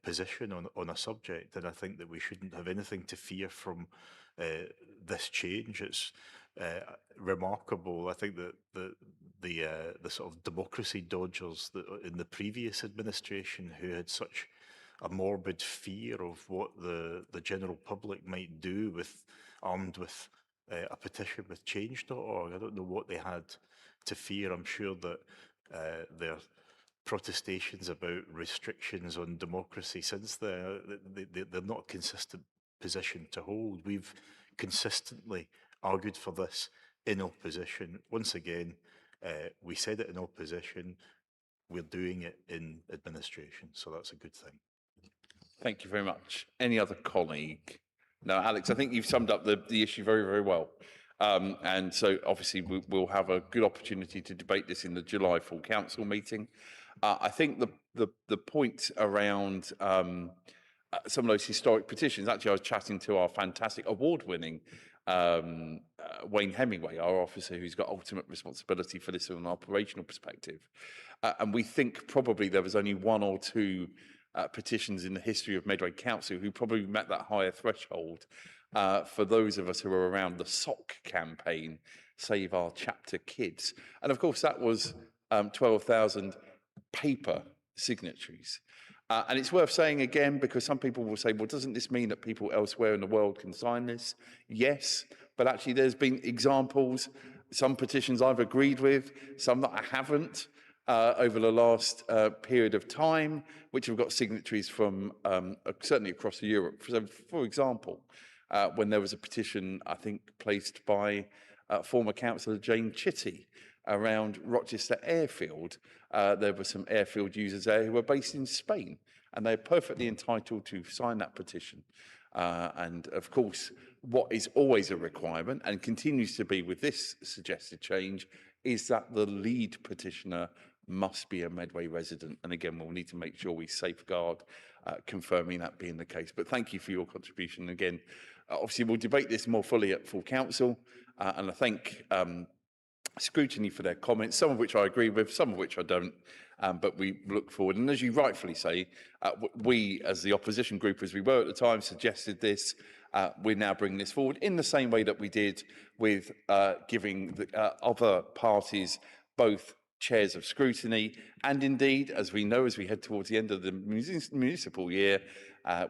position on a subject, and I think that we shouldn't have anything to fear from this change. It's remarkable. I think that the sort of democracy dodgers that in the previous administration who had such a morbid fear of what the general public might do armed with a petition with change.org. I don't know what they had to fear. I'm sure that their protestations about restrictions on democracy since they're not a consistent position to hold. We've consistently argued for this in opposition. Once again, we said it in opposition. We're doing it in administration, so that's a good thing. Thank you very much. Any other colleague? No, Alex, I think you've summed up the issue very, very well. And so obviously we'll have a good opportunity to debate this in the July full council meeting. I think the point around some of those historic petitions, actually I was chatting to our fantastic award-winning Wayne Hemingway, our officer who's got ultimate responsibility for this from an operational perspective. And we think probably there was only one or two petitions in the history of Medway Council who probably met that higher threshold. For those of us who were around the SOC campaign, Save Our Chapter Kids. And of course that was 12,000 paper signatories. And it's worth saying again, because some people will say, well, doesn't this mean that people elsewhere in the world can sign this? Yes, but actually there's been examples, some petitions I've agreed with, some that I haven't. Over the last period of time, which have got signatories from certainly across Europe. So, for example, when there was a petition, I think, placed by former councillor Jane Chitty around Rochester Airfield, there were some airfield users there who were based in Spain, and they're perfectly entitled to sign that petition. And of course, what is always a requirement and continues to be with this suggested change is that the lead petitioner must be a Medway resident. And again, we'll need to make sure we safeguard confirming that being the case. But thank you for your contribution. Again, obviously, we'll debate this more fully at full council. And I thank scrutiny for their comments, some of which I agree with, some of which I don't. But we look forward. And as you rightfully say, we, as the opposition group, as we were at the time, suggested this. We're now bringing this forward in the same way that we did with giving the other parties both chairs of scrutiny, and indeed, as we know, as we head towards the end of the municipal year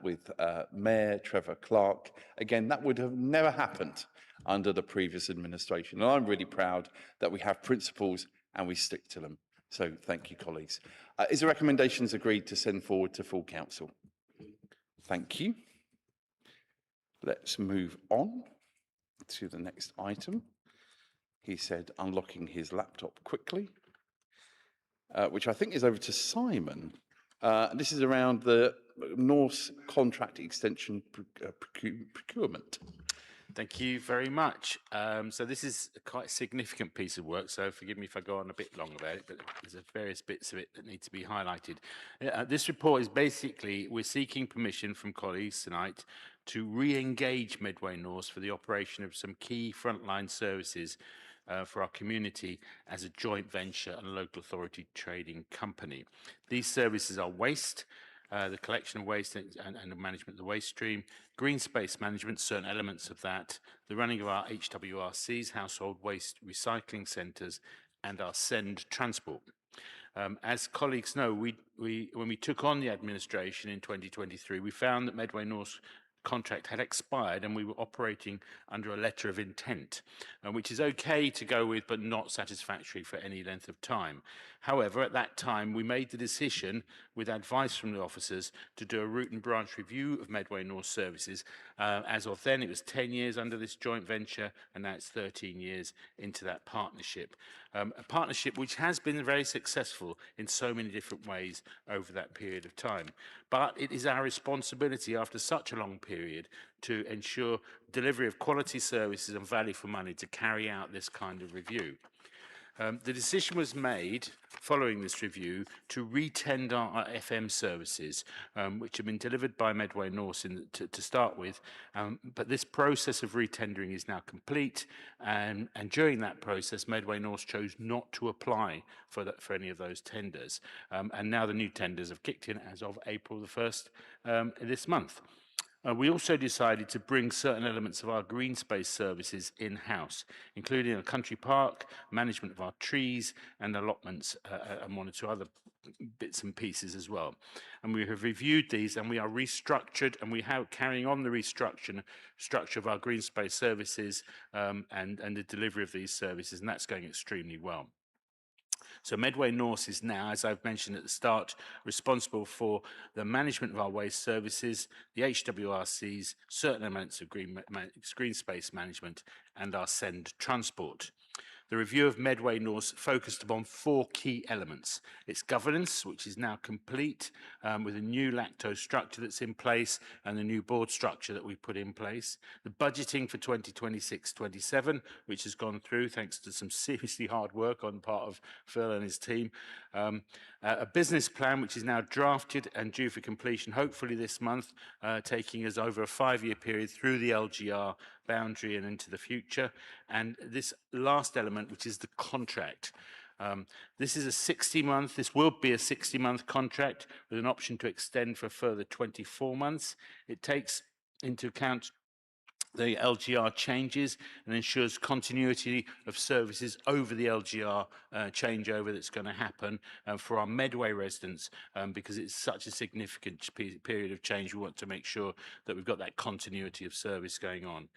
with Mayor Trevor Clark, again, that would have never happened under the previous administration. And I'm really proud that we have principles and we stick to them. So thank you, colleagues. Is the recommendations agreed to send forward to full council? Thank you. Let's move on to the next item. He said, unlocking his laptop quickly. Which I think is over to Simon. This is around the Norse contract extension procurement. Thank you very much. So this is a quite significant piece of work, so forgive me if I go on a bit long about it, but there's various bits of it that need to be highlighted. This report is basically, we're seeking permission from colleagues tonight to re-engage Medway Norse for the operation of some key frontline services for our community as a joint venture and local authority trading company. These services are waste, the collection of waste and the management of the waste stream, green space management, certain elements of that, the running of our HWRCs, household waste recycling centres, and our send transport. As colleagues know, when we took on the administration in 2023, we found that Medway North contract had expired and we were operating under a letter of intent, which is okay to go with but not satisfactory for any length of time. However, at that time, we made the decision, with advice from the officers, to do a root and branch review of Medway North services. As of then, it was 10 years under this joint venture, and now it's 13 years into that partnership. A partnership which has been very successful in so many different ways over that period of time. But it is our responsibility after such a long period to ensure delivery of quality services and value for money to carry out this kind of review. The decision was made following this review to re-tender our FM services, which have been delivered by Medway North to start with, but this process of re-tendering is now complete, and during that process, Medway North chose not to apply for any of those tenders, and now the new tenders have kicked in as of April the 1st this month. We also decided to bring certain elements of our green space services in-house, including a country park, management of our trees and allotments, and one or two other bits and pieces as well. And we have reviewed these, and we are restructured, and we have carrying on the structure of our green space services and the delivery of these services, and that's going extremely well. So Medway North is now, as I've mentioned at the start, responsible for the management of our waste services, the HWRCs, certain elements of green space management, and our send transport. The review of Medway North focused upon 4 key elements. Its governance, which is now complete, with a new lactose structure that's in place and the new board structure that we put in place. The budgeting for 2026-27, which has gone through thanks to some seriously hard work on part of Phil and his team. A business plan, which is now drafted and due for completion, hopefully this month, taking us over a 5-year period through the LGR boundary and into the future. And this last element, which is the contract. This is a 60-month, this will be a 60-month contract with an option to extend for a further 24 months. It takes into account the LGR changes and ensures continuity of services over the LGR changeover that's going to happen for our Medway residents, because it's such a significant period of change. We want to make sure that we've got that continuity of service going on.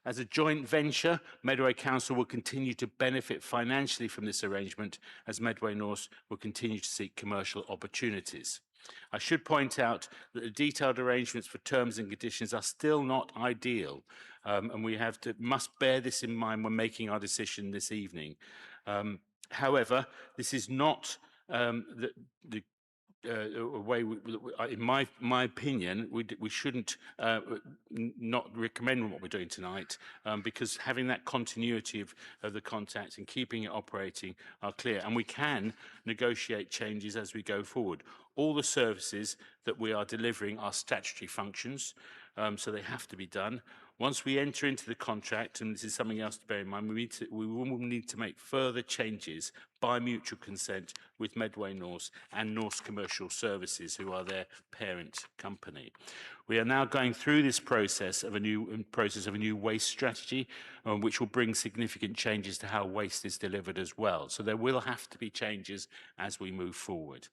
As a joint venture, Medway Council will continue to benefit financially from this arrangement, as Medway North will continue to seek commercial opportunities. I should point out that the detailed arrangements for terms and conditions are still not ideal, and we must bear this in mind when making our decision this evening. However, this is not the way, in my opinion, we shouldn't not recommend what we're doing tonight, because having that continuity of the contact and keeping it operating are clear, and we can negotiate changes as we go forward. All the services that we are delivering are statutory functions, so they have to be done. Once we enter into the contract, and this is something else to bear in mind, we will need to make further changes by mutual consent with Medway North and North Commercial Services, who are their parent company. We are now going through this process of a new waste strategy, which will bring significant changes to how waste is delivered as well. So there will have to be changes as we move forward.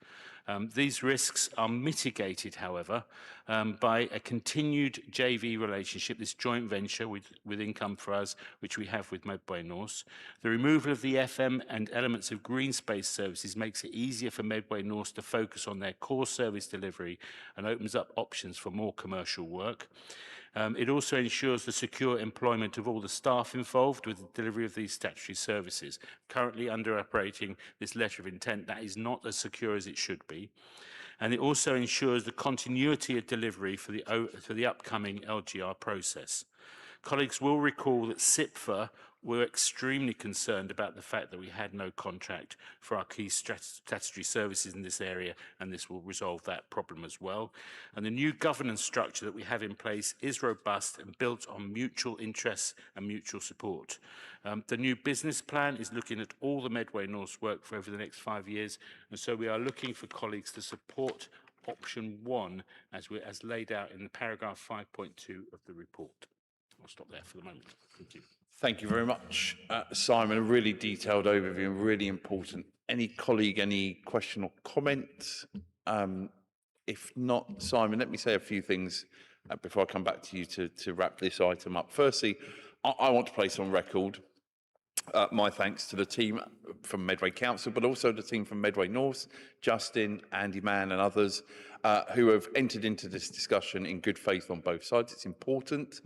These risks are mitigated, however, by a continued JV relationship, this joint venture with income for us, which we have with Medway North. The removal of the FM and elements of green space services makes it easier for Medway North to focus on their core service delivery and opens up options for more commercial work. It also ensures the secure employment of all the staff involved with the delivery of these statutory services. Currently under operating this letter of intent, that is not as secure as it should be. And it also ensures the continuity of delivery for the upcoming LGR process. Colleagues will recall that SIPFA were extremely concerned about the fact that we had no contract for our key statutory services in this area, and this will resolve that problem as well. And the new governance structure that we have in place is robust and built on mutual interests and mutual support. The new business plan is looking at all the Medway North work for over the next 5 years, and so we are looking for colleagues to support option 1 as laid out in the paragraph 5.2 of the report. I'll stop there for the moment. Thank you. Thank you very much, Simon. A really detailed overview and really important. Any colleague, any question or comment? If not, Simon, let me say a few things before I come back to you to wrap this item up. Firstly, I want to place on record my thanks to the team from Medway Council, but also the team from Medway North, Justin, Andy Mann and others who have entered into this discussion in good faith on both sides. It's important.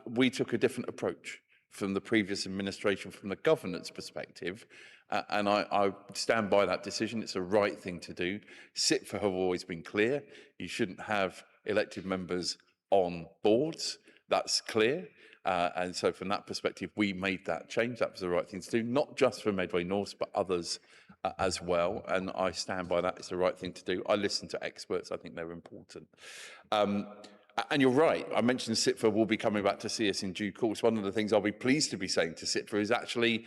We took a different approach from the previous administration from the governance perspective, and I stand by that decision. It's the right thing to do. SITFA have always been clear. You shouldn't have elected members on boards. That's clear. And so from that perspective, we made that change. That was the right thing to do, not just for Medway North, but others as well. And I stand by that. It's the right thing to do. I listen to experts. I think they're important. And you're right. I mentioned SITFA will be coming back to see us in due course. One of the things I'll be pleased to be saying to SITFA is actually,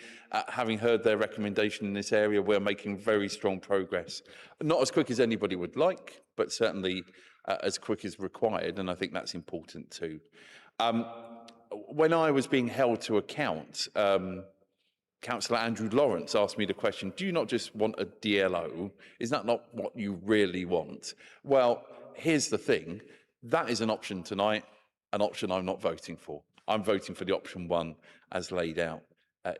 having heard their recommendation in this area, we're making very strong progress. Not as quick as anybody would like, but certainly as quick as required. And I think that's important too. When I was being held to account, Councillor Andrew Lawrence asked me the question, do you not just want a DLO? Is that not what you really want? Well, here's the thing. That is an option tonight, an option I'm not voting for. I'm voting for the option one as laid out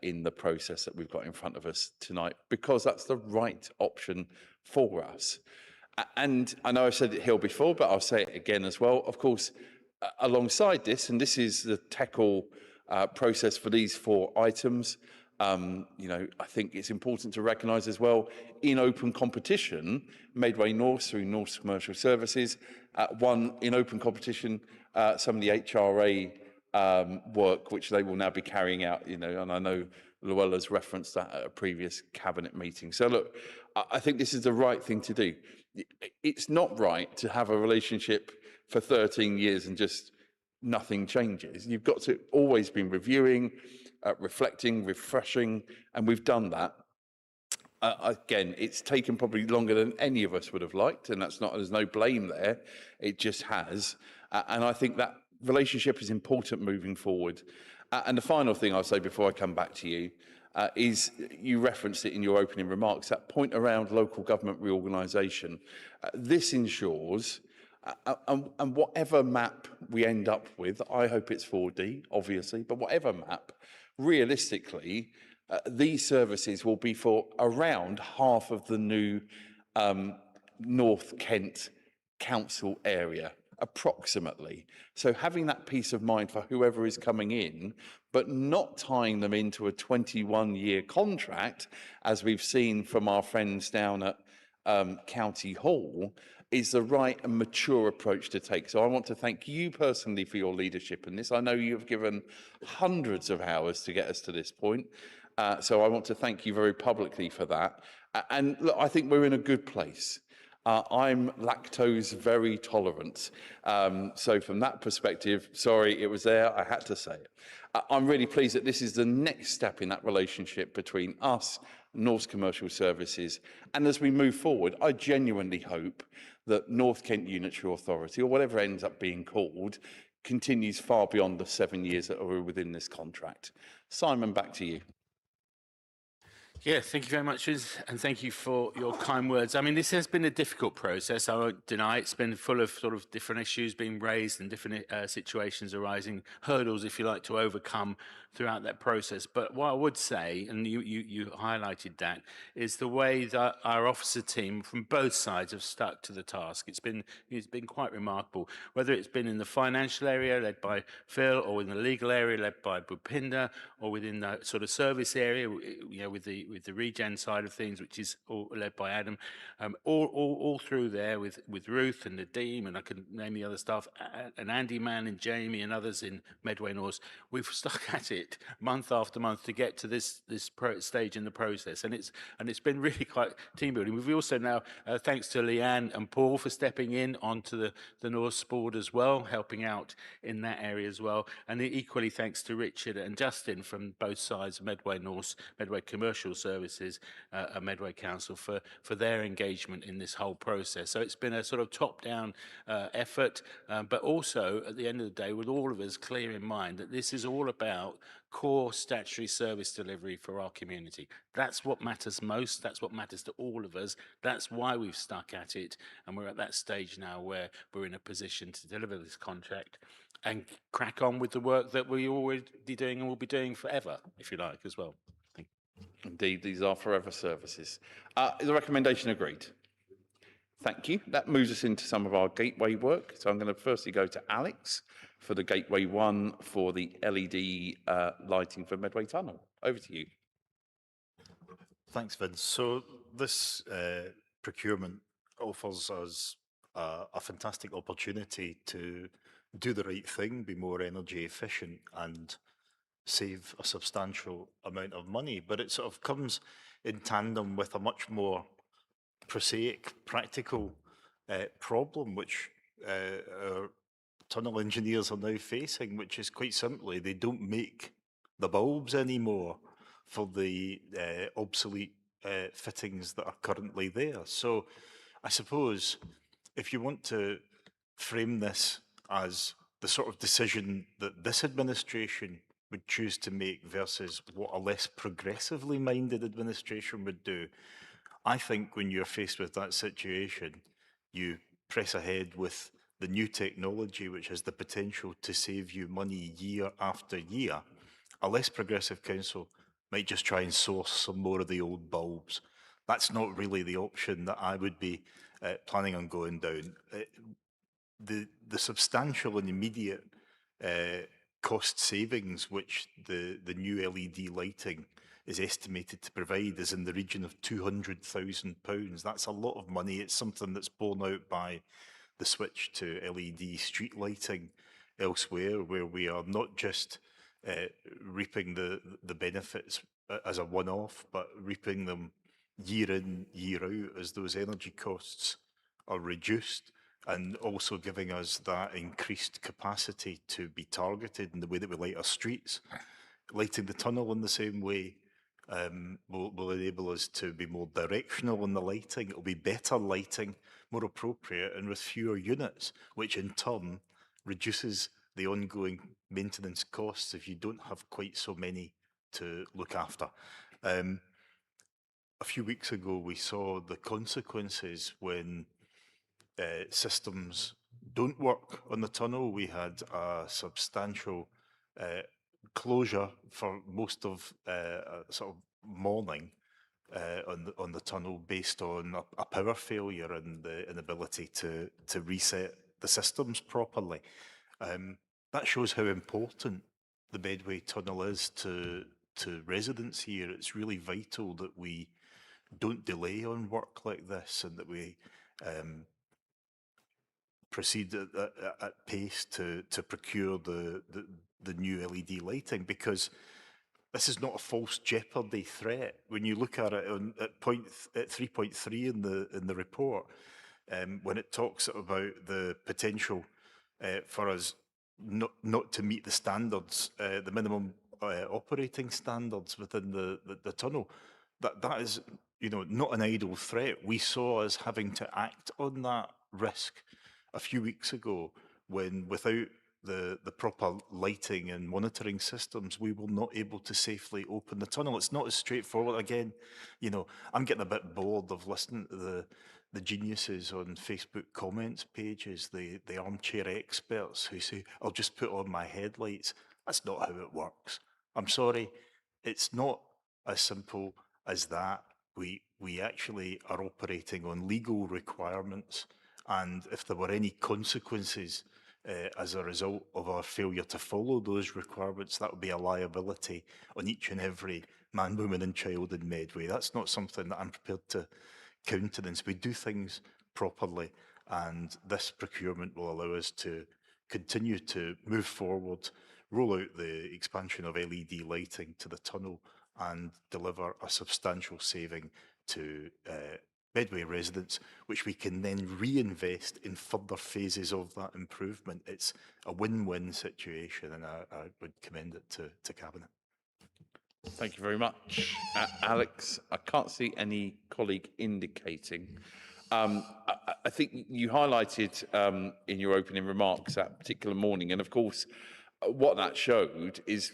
in the process that we've got in front of us tonight, because that's the right option for us. And I know I've said it here before, but I'll say it again as well. Of course, alongside this, and this is the TECL process for these 4 items, you know, I think it's important to recognise as well, in open competition, Medway North through North Commercial Services won in open competition some of the HRA work which they will now be carrying out, you know, and I know Luella's referenced that at a previous cabinet meeting. So look, I think this is the right thing to do. It's not right to have a relationship for 13 years and just nothing changes. You've got to always be reviewing, reflecting, refreshing, and we've done that. Again, it's taken probably longer than any of us would have liked, and that's not, there's no blame there. It just has. And I think that relationship is important moving forward. And the final thing I'll say before I come back to you is, you referenced it in your opening remarks, that point around local government reorganisation. This ensures, and whatever map we end up with, I hope it's 4D, obviously, but whatever map, realistically, these services will be for around half of the new North Kent Council area, approximately. So having that peace of mind for whoever is coming in, but not tying them into a 21-year contract, as we've seen from our friends down at County Hall, is the right and mature approach to take. So I want to thank you personally for your leadership in this. I know you've given hundreds of hours to get us to this point. So I want to thank you very publicly for that. And look, I think we're in a good place. I'm lactose very tolerant. So from that perspective, sorry, it was there, I had to say it. I'm really pleased that this is the next step in that relationship between us, North Commercial Services, and as we move forward, I genuinely hope that North Kent Unitary Authority, or whatever ends up being called, continues far beyond the 7 years that are within this contract. Simon, back to you. Yeah, thank you very much, and thank you for your kind words. I mean, this has been a difficult process. I won't deny it's been full of sort of different issues being raised and different situations arising, hurdles, if you like, to overcome throughout that process. But what I would say, and you highlighted that, is the way that our officer team from both sides have stuck to the task. It's been quite remarkable, whether it's been in the financial area led by Phil, or in the legal area led by Bhupinder, or within the sort of service area, you know, with the regen side of things, which is all led by Adam, all through there with Ruth and Nadeem, and I can name the other staff, and Andy Mann and Jamie and others in Medway North. We've stuck at it month after month to get to this stage in the process, and it's been really quite team building. We've also now, thanks to Leanne and Paul for stepping in onto the North board as well, helping out in that area as well, and equally thanks to Richard and Justin from both sides, Medway North, Medway Commercial Services, and Medway Council for their engagement in this whole process. So it's been a sort of top-down effort, but also at the end of the day, with all of us clear in mind that this is all about core statutory service delivery for our community. That's what matters most. That's what matters to all of us. That's why we've stuck at it. And we're at that stage now where we're in a position to deliver this contract and crack on with the work that we're already doing and will be doing forever, if you like, as well. Thank you. Indeed, these are forever services. Is the recommendation agreed? Thank you. That moves us into some of our gateway work. So I'm going to firstly go to Alex for the gateway 1 for the LED lighting for Medway Tunnel. Over to you. Thanks, Vince. So this procurement offers us a fantastic opportunity to do the right thing, be more energy efficient and save a substantial amount of money. But it sort of comes in tandem with a much more prosaic, practical problem, which our tunnel engineers are now facing, which is quite simply, they don't make the bulbs anymore for the obsolete fittings that are currently there. So I suppose if you want to frame this as the sort of decision that this administration would choose to make versus what a less progressively minded administration would do, I think when you're faced with that situation, you press ahead with the new technology, which has the potential to save you money year after year. A less progressive council might just try and source some more of the old bulbs. That's not really the option that I would be planning on going down. The substantial and immediate cost savings which the new LED lighting is estimated to provide is in the region of £200,000. That's a lot of money. It's something that's borne out by the switch to LED street lighting elsewhere, where we are not just reaping the benefits as a one-off, but reaping them year in, year out as those energy costs are reduced, and also giving us that increased capacity to be targeted in the way that we light our streets. Lighting the tunnel in the same way will enable us to be more directional in the lighting. It'll be better lighting, more appropriate, and with fewer units, which in turn reduces the ongoing maintenance costs if you don't have quite so many to look after. A few weeks ago, we saw the consequences when systems don't work on the tunnel. We had a substantial closure for most of sort of morning on the tunnel based on a power failure and the inability to reset the systems properly. That shows how important the Medway tunnel is to residents here. It's really vital that we don't delay on work like this and that we proceed at pace to procure the new LED lighting, because this is not a false jeopardy threat. When you look at it at 3.3 in the report, when it talks about the potential for us not to meet the standards, the minimum operating standards within the tunnel, that is, you know, not an idle threat. We saw us having to act on that risk a few weeks ago when, without the proper lighting and monitoring systems, we were not able to safely open the tunnel. It's not as straightforward. Again, you know, I'm getting a bit bored of listening to the geniuses on Facebook comments pages, the armchair experts who say, I'll just put on my headlights. That's not how it works. I'm sorry, it's not as simple as that. We actually are operating on legal requirements, and if there were any consequences as a result of our failure to follow those requirements, that would be a liability on each and every man, woman and child in Medway. That's not something that I'm prepared to countenance. We do things properly, and this procurement will allow us to continue to move forward, roll out the expansion of LED lighting to the tunnel, and deliver a substantial saving to Medway residents, which we can then reinvest in further phases of that improvement. It's a win-win situation, and I would commend it to Cabinet. Thank you very much. Alex, I can't see any colleague indicating. I think you highlighted in your opening remarks that particular morning, and of course, what that showed is,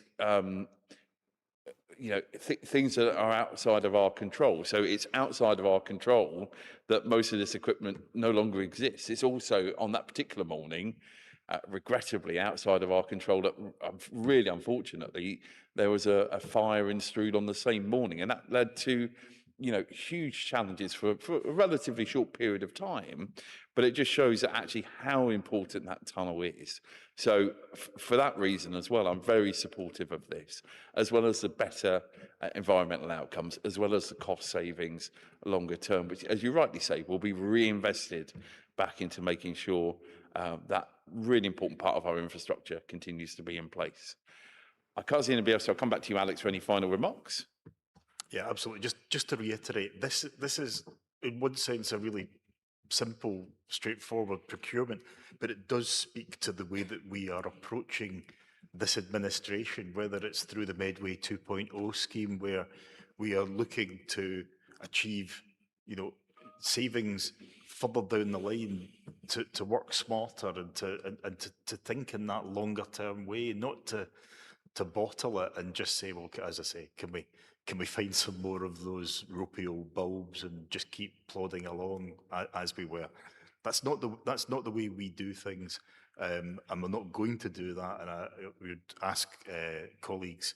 things that are outside of our control. So it's outside of our control that most of this equipment no longer exists. It's also, on that particular morning, regrettably outside of our control, that really unfortunately there was a fire in Strood on the same morning, and that led to huge challenges for a relatively short period of time. But it just shows that actually how important that tunnel is. So for that reason as well, I'm very supportive of this, as well as the better environmental outcomes, as well as the cost savings longer term, which, as you rightly say, will be reinvested back into making sure that really important part of our infrastructure continues to be in place. I can't see anybody else, so I'll come back to you, Alex, for any final remarks. Yeah, absolutely. Just to reiterate, this is in one sense a really simple, straightforward procurement, but it does speak to the way that we are approaching this administration, whether it's through the Medway 2.0 scheme, where we are looking to achieve, savings further down the line, to work smarter and to think in that longer term way, not to bottle it and just say, well, as I say, can we find some more of those ropey old bulbs and just keep plodding along as we were? That's not the way we do things, and we're not going to do that. And I would ask colleagues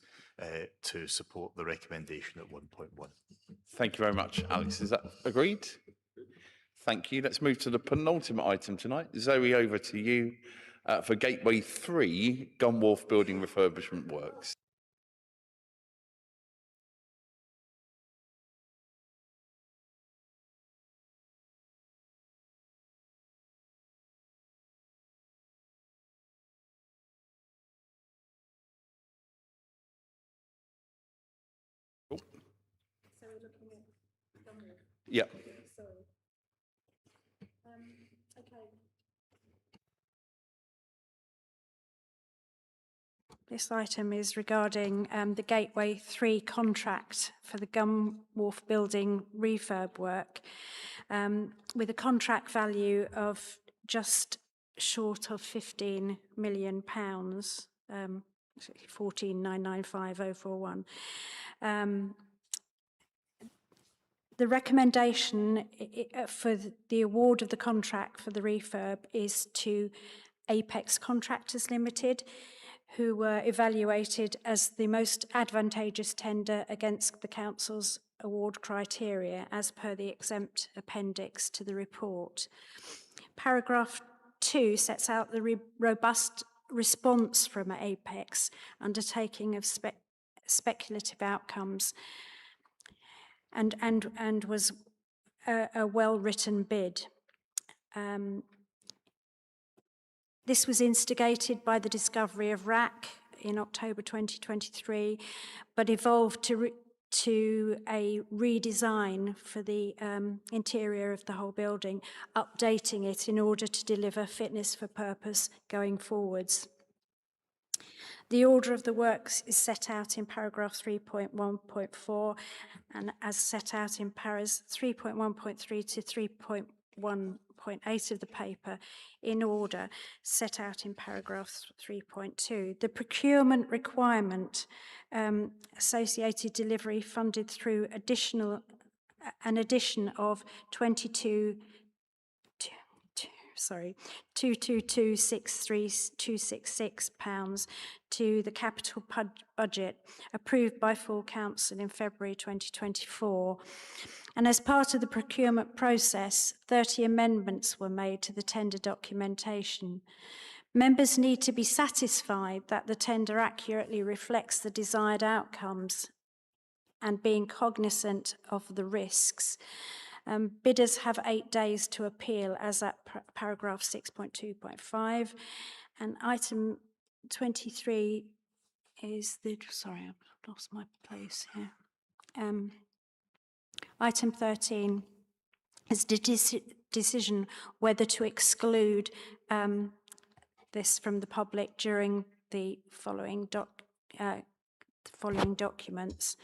to support the recommendation at 1.1. Thank you very much, Alex. Is that agreed? Thank you. Let's move to the penultimate item tonight. Zoe, over to you for Gateway 3, Gun Wharf Building Refurbishment Works. So we're looking at Gun Wharf. Yeah. Sorry. Okay. This item is regarding the Gateway 3 contract for the Gun Wharf building refurb work, with a contract value of just short of £15 million, 14,995,041. The recommendation for the award of the contract for the refurb is to Apex Contractors Limited, who were evaluated as the most advantageous tender against the Council's award criteria as per the exempt appendix to the report. Paragraph 2 sets out the robust response from Apex undertaking of speculative outcomes, and was a well-written bid. This was instigated by the discovery of RAC in October 2023, but evolved to a redesign for the interior of the whole building, updating it in order to deliver fitness for purpose going forwards. The order of the works is set out in paragraph 3.1.4 and as set out in paras 3.1.3 to 3.1.8 of the paper in order set out in paragraph 3.2. The procurement requirement associated delivery funded through an addition of 222,63266 pounds to the capital budget approved by full council in February 2024. And as part of the procurement process, 30 amendments were made to the tender documentation. Members need to be satisfied that the tender accurately reflects the desired outcomes and being cognizant of the risks. Bidders have 8 days to appeal as at paragraph 6.2.5. And item 23 is the, sorry, I've lost my place here. Item 13 is the decision whether to exclude this from the public during the following documents.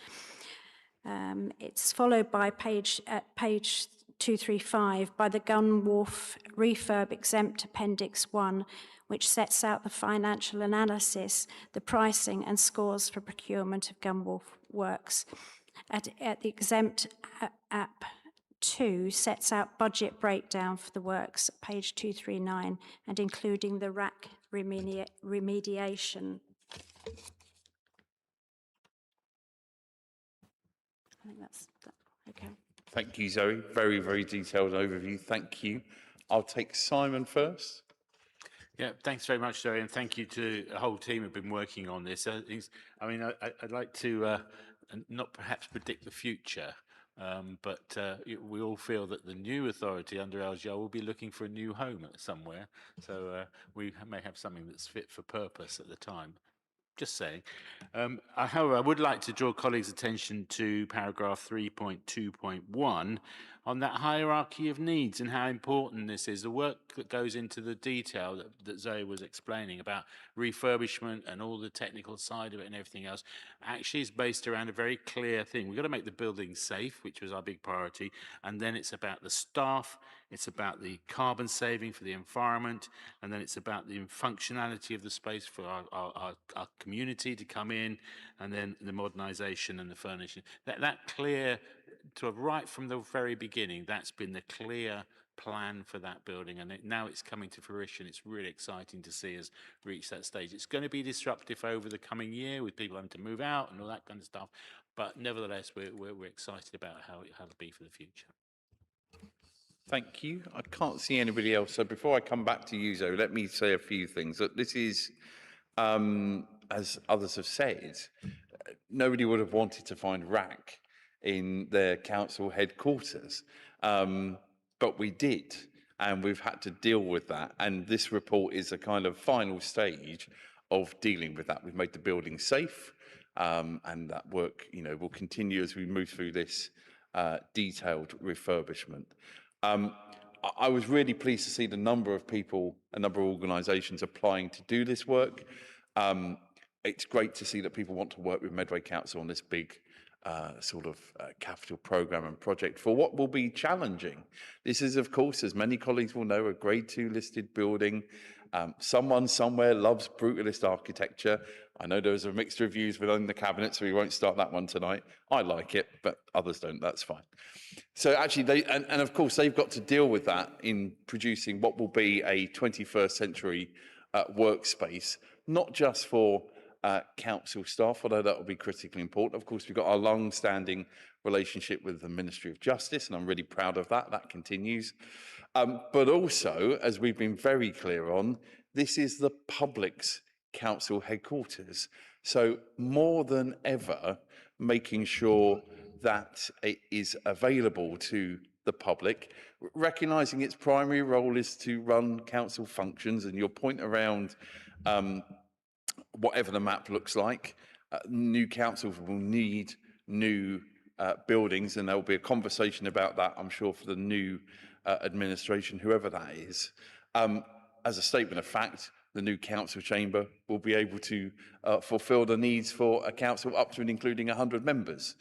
It's followed by page 235 by the Gun Wharf Refurb Exempt Appendix 1, which sets out the financial analysis, the pricing and scores for procurement of Gunwharf works. At the exempt app 2 sets out budget breakdown for the works, page 239, and including the rack remediation. I think that's okay. Thank you, Zoe. Very, very detailed overview. Thank you. I'll take Simon first. Yeah, thanks very much, Zoe, and thank you to the whole team who've been working on this. I'd like to not perhaps predict the future, but we all feel that the new authority under LGR will be looking for a new home somewhere. So we may have something that's fit for purpose at the time. Just saying. However, I would like to draw colleagues' attention to paragraph 3.2.1 on that hierarchy of needs and how important this is. The work that goes into the detail that Zoe was explaining about refurbishment and all the technical side of it and everything else actually is based around a very clear thing. We've got to make the building safe, which was our big priority, and then it's about the staff, it's about the carbon saving for the environment, and then it's about the functionality of the space for our community to come in, and then the modernisation and the furnishing. That clear, sort of right from the very beginning, that's been the clear plan for that building, and now it's coming to fruition. It's really exciting to see us reach that stage. It's going to be disruptive over the coming year with people having to move out and all that kind of stuff, but nevertheless, we're excited about how it'll be for the future. Thank you. I can't see anybody else. So before I come back to you, Zoe, let me say a few things. That this is, as others have said, nobody would have wanted to find rack in their council headquarters, but we did, and we've had to deal with that. And this report is a kind of final stage of dealing with that. We've made the building safe, and that work, will continue as we move through this detailed refurbishment. I was really pleased to see the number of people, a number of organisations applying to do this work. It's great to see that people want to work with Medway Council on this big capital programme and project for what will be challenging. This is, of course, as many colleagues will know, a Grade 2 listed building. Someone somewhere loves brutalist architecture. I know there's a mixed reviews within the cabinet, so we won't start that one tonight. I like it, but others don't. That's fine. So actually, and of course, they've got to deal with that in producing what will be a 21st century workspace, not just for council staff, although that will be critically important. Of course, we've got our long-standing relationship with the Ministry of Justice, and I'm really proud of that. That continues. But also, as we've been very clear on, this is the public's council headquarters. So more than ever, making sure that it is available to the public, recognising its primary role is to run council functions, and your point around whatever the map looks like, new councils will need new buildings, and there will be a conversation about that, I'm sure, for the new administration, whoever that is. As a statement of fact, the new council chamber will be able to fulfil the needs for a council up to and including 100 members.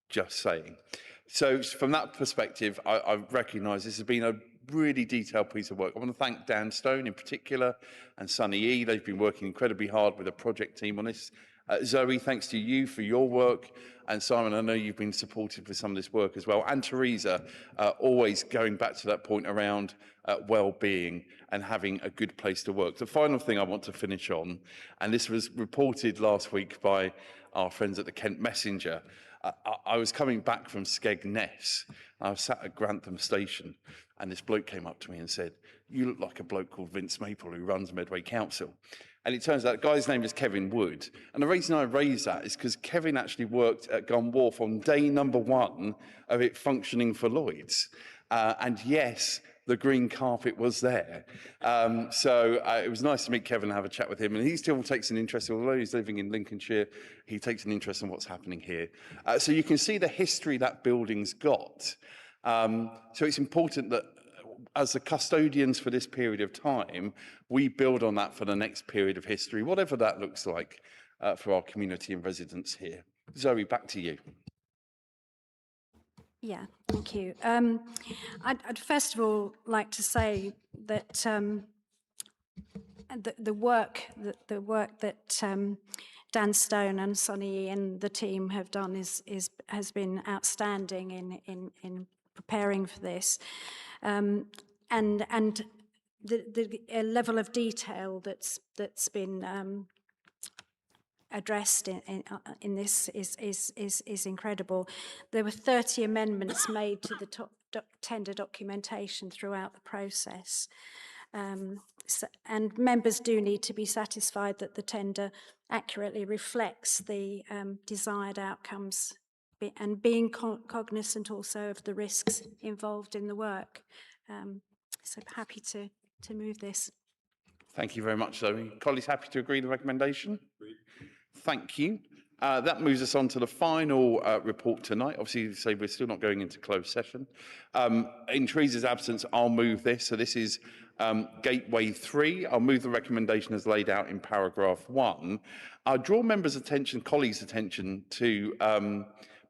Just saying. So from that perspective, I recognise this has been a really detailed piece of work. I want to thank Dan Stone in particular and Sunny E. They've been working incredibly hard with a project team on this. Zoe, thanks to you for your work. And Simon, I know you've been supportive with some of this work as well. And Teresa, always going back to that point around well-being and having a good place to work. The final thing I want to finish on, and this was reported last week by our friends at the Kent Messenger. I was coming back from Skegness. I was sat at Grantham Station, and this bloke came up to me and said, "You look like a bloke called Vince Maple who runs Medway Council." And it turns out the guy's name is Kevin Wood. And the reason I raise that is because Kevin actually worked at Gunwharf on day number 1 of it functioning for Lloyds. And yes, the green carpet was there. So it was nice to meet Kevin and have a chat with him. And he still takes an interest, although he's living in Lincolnshire, he takes an interest in what's happening here. So you can see the history that building's got. So it's important that as the custodians for this period of time, we build on that for the next period of history, whatever that looks like for our community and residents here. Zoe, back to you. Yeah, thank you. I'd first of all like to say that And the work that Dan Stone and Sonny and the team have done has been outstanding in preparing for this, and the level of detail that's been addressed in this is incredible. There were 30 amendments made to the tender documentation throughout the process. And members do need to be satisfied that the tender accurately reflects the desired outcomes and being cognizant also of the risks involved in the work. So happy to move this. Thank you very much, Zoe. Colleagues, happy to agree the recommendation? Thank you. That moves us on to the final report tonight. Obviously, say we're still not going into closed session. In Teresa's absence, I'll move this. So this is Gateway 3. I'll move the recommendation as laid out in paragraph 1. I'll draw members' attention, colleagues' attention to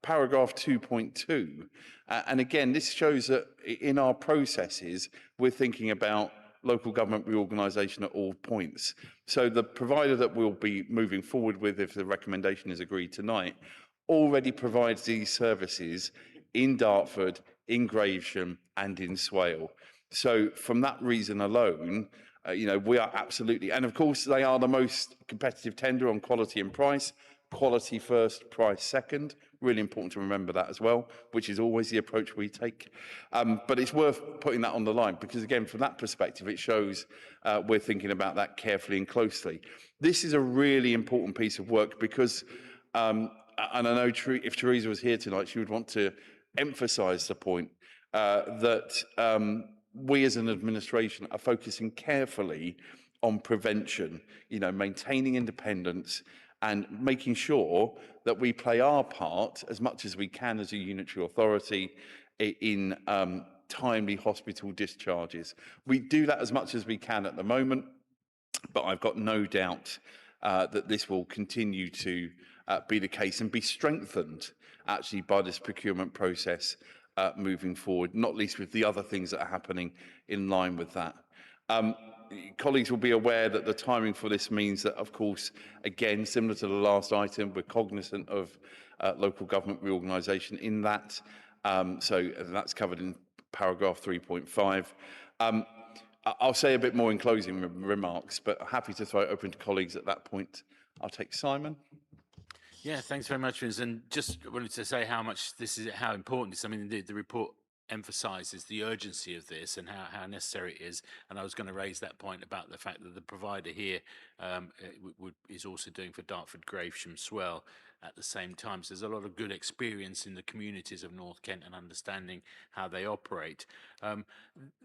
paragraph 2.2. And again, this shows that in our processes, we're thinking about local government reorganisation at all points. So the provider that we'll be moving forward with, if the recommendation is agreed tonight, already provides these services in Dartford, in Gravesham and in Swale. So from that reason alone, we are absolutely, and of course they are the most competitive tender on quality and price. Quality first, price second. Really important to remember that as well, which is always the approach we take. But it's worth putting that on the line because, again, from that perspective, it shows we're thinking about that carefully and closely. This is a really important piece of work because, and I know if Teresa was here tonight, she would want to emphasise the point that we as an administration are focusing carefully on prevention, maintaining independence, and making sure that we play our part as much as we can as a unitary authority in timely hospital discharges. We do that as much as we can at the moment, but I've got no doubt that this will continue to be the case and be strengthened actually by this procurement process moving forward, not least with the other things that are happening in line with that. Colleagues will be aware that the timing for this means that, of course, again, similar to the last item, we're cognizant of local government reorganisation in that. So that's covered in paragraph 3.5. I'll say a bit more in closing remarks, but happy to throw it open to colleagues at that point. I'll take Simon. Yeah, thanks very much, Vince. And just wanted to say how important this is. I mean, the report emphasises the urgency of this and how necessary it is. And I was going to raise that point about the fact that the provider here is also doing for Dartford, Gravesham, Swale at the same time. So there's a lot of good experience in the communities of North Kent and understanding how they operate.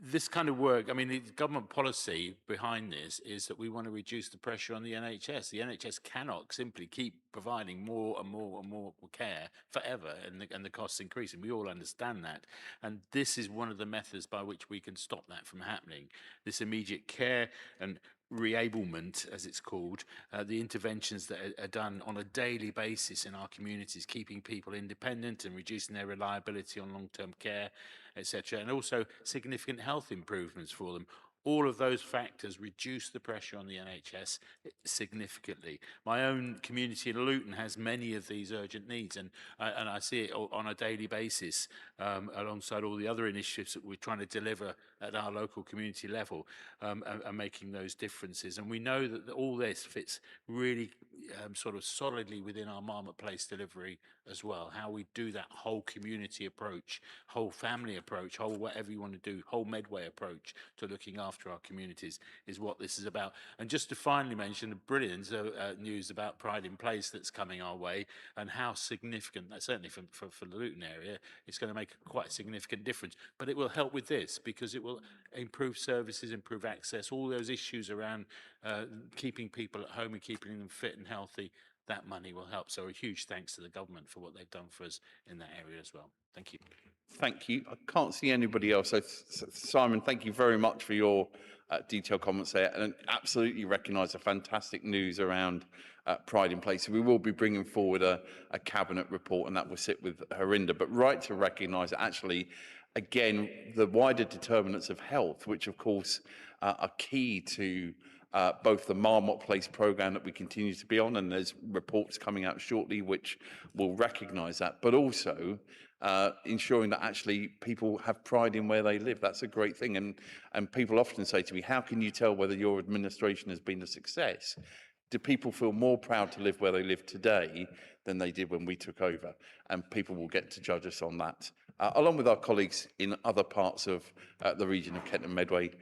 This kind of work, I mean, the government policy behind this is that we want to reduce the pressure on the NHS. The NHS cannot simply keep providing more and more and more care forever, and the costs increasing. We all understand that. And this is one of the methods by which we can stop that from happening. This immediate care and reablement, as it's called, the interventions that are done on a daily basis in our communities, keeping people independent and reducing their reliability on long-term care, etc., and also significant health improvements for them. All of those factors reduce the pressure on the NHS significantly. My own community in Luton has many of these urgent needs, and I see it on a daily basis alongside all the other initiatives that we're trying to deliver at our local community level and making those differences. And we know that all this fits really sort of solidly within our marketplace delivery as well, how we do that whole community approach, whole family approach, whole whatever you want to do, whole Medway approach to looking after our communities is what this is about. And just to finally mention the brilliant news about Pride in Place that's coming our way and how significant, certainly for the Luton area, it's going to make quite a significant difference. But it will help with this because it will improve services, improve access, all those issues around keeping people at home and keeping them fit and healthy. that money will help. So a huge thanks to the government for what they've done for us in that area as well. Thank you. Thank you. I can't see anybody else. So, Simon, thank you very much for your detailed comments there, and absolutely recognise the fantastic news around Pride in Place. So we will be bringing forward a cabinet report, and that will sit with Harinder. But right to recognise actually, again, the wider determinants of health, which of course are key to both the Marmot Place programme that we continue to be on, and there's reports coming out shortly which will recognise that, but also ensuring that actually people have pride in where they live. That's a great thing. And people often say to me, how can you tell whether your administration has been a success? Do people feel more proud to live where they live today than they did when we took over? And people will get to judge us on that, along with our colleagues in other parts of the region of Kent and Medway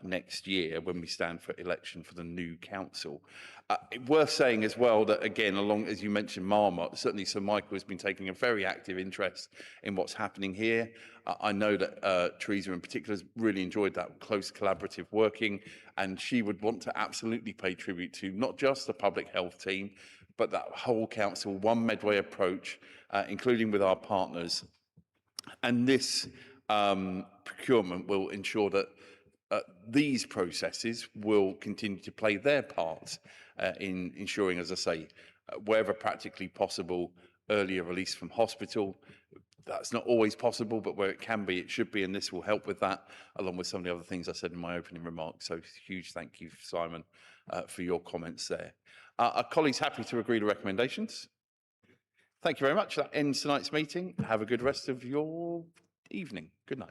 next year when we stand for election for the new council. Worth saying as well that, again, along as you mentioned Marmot, certainly Sir Michael has been taking a very active interest in what's happening here. I know that Teresa in particular has really enjoyed that close collaborative working, and she would want to absolutely pay tribute to not just the public health team, but that whole council, one Medway approach, including with our partners. And this procurement will ensure that these processes will continue to play their part in ensuring, as I say, wherever practically possible, earlier release from hospital. That's not always possible, but where it can be, it should be, and this will help with that, along with some of the other things I said in my opening remarks. So huge thank you, Simon, for your comments there. Are colleagues happy to agree to recommendations? Thank you very much. That ends tonight's meeting. Have a good rest of your evening. Good night.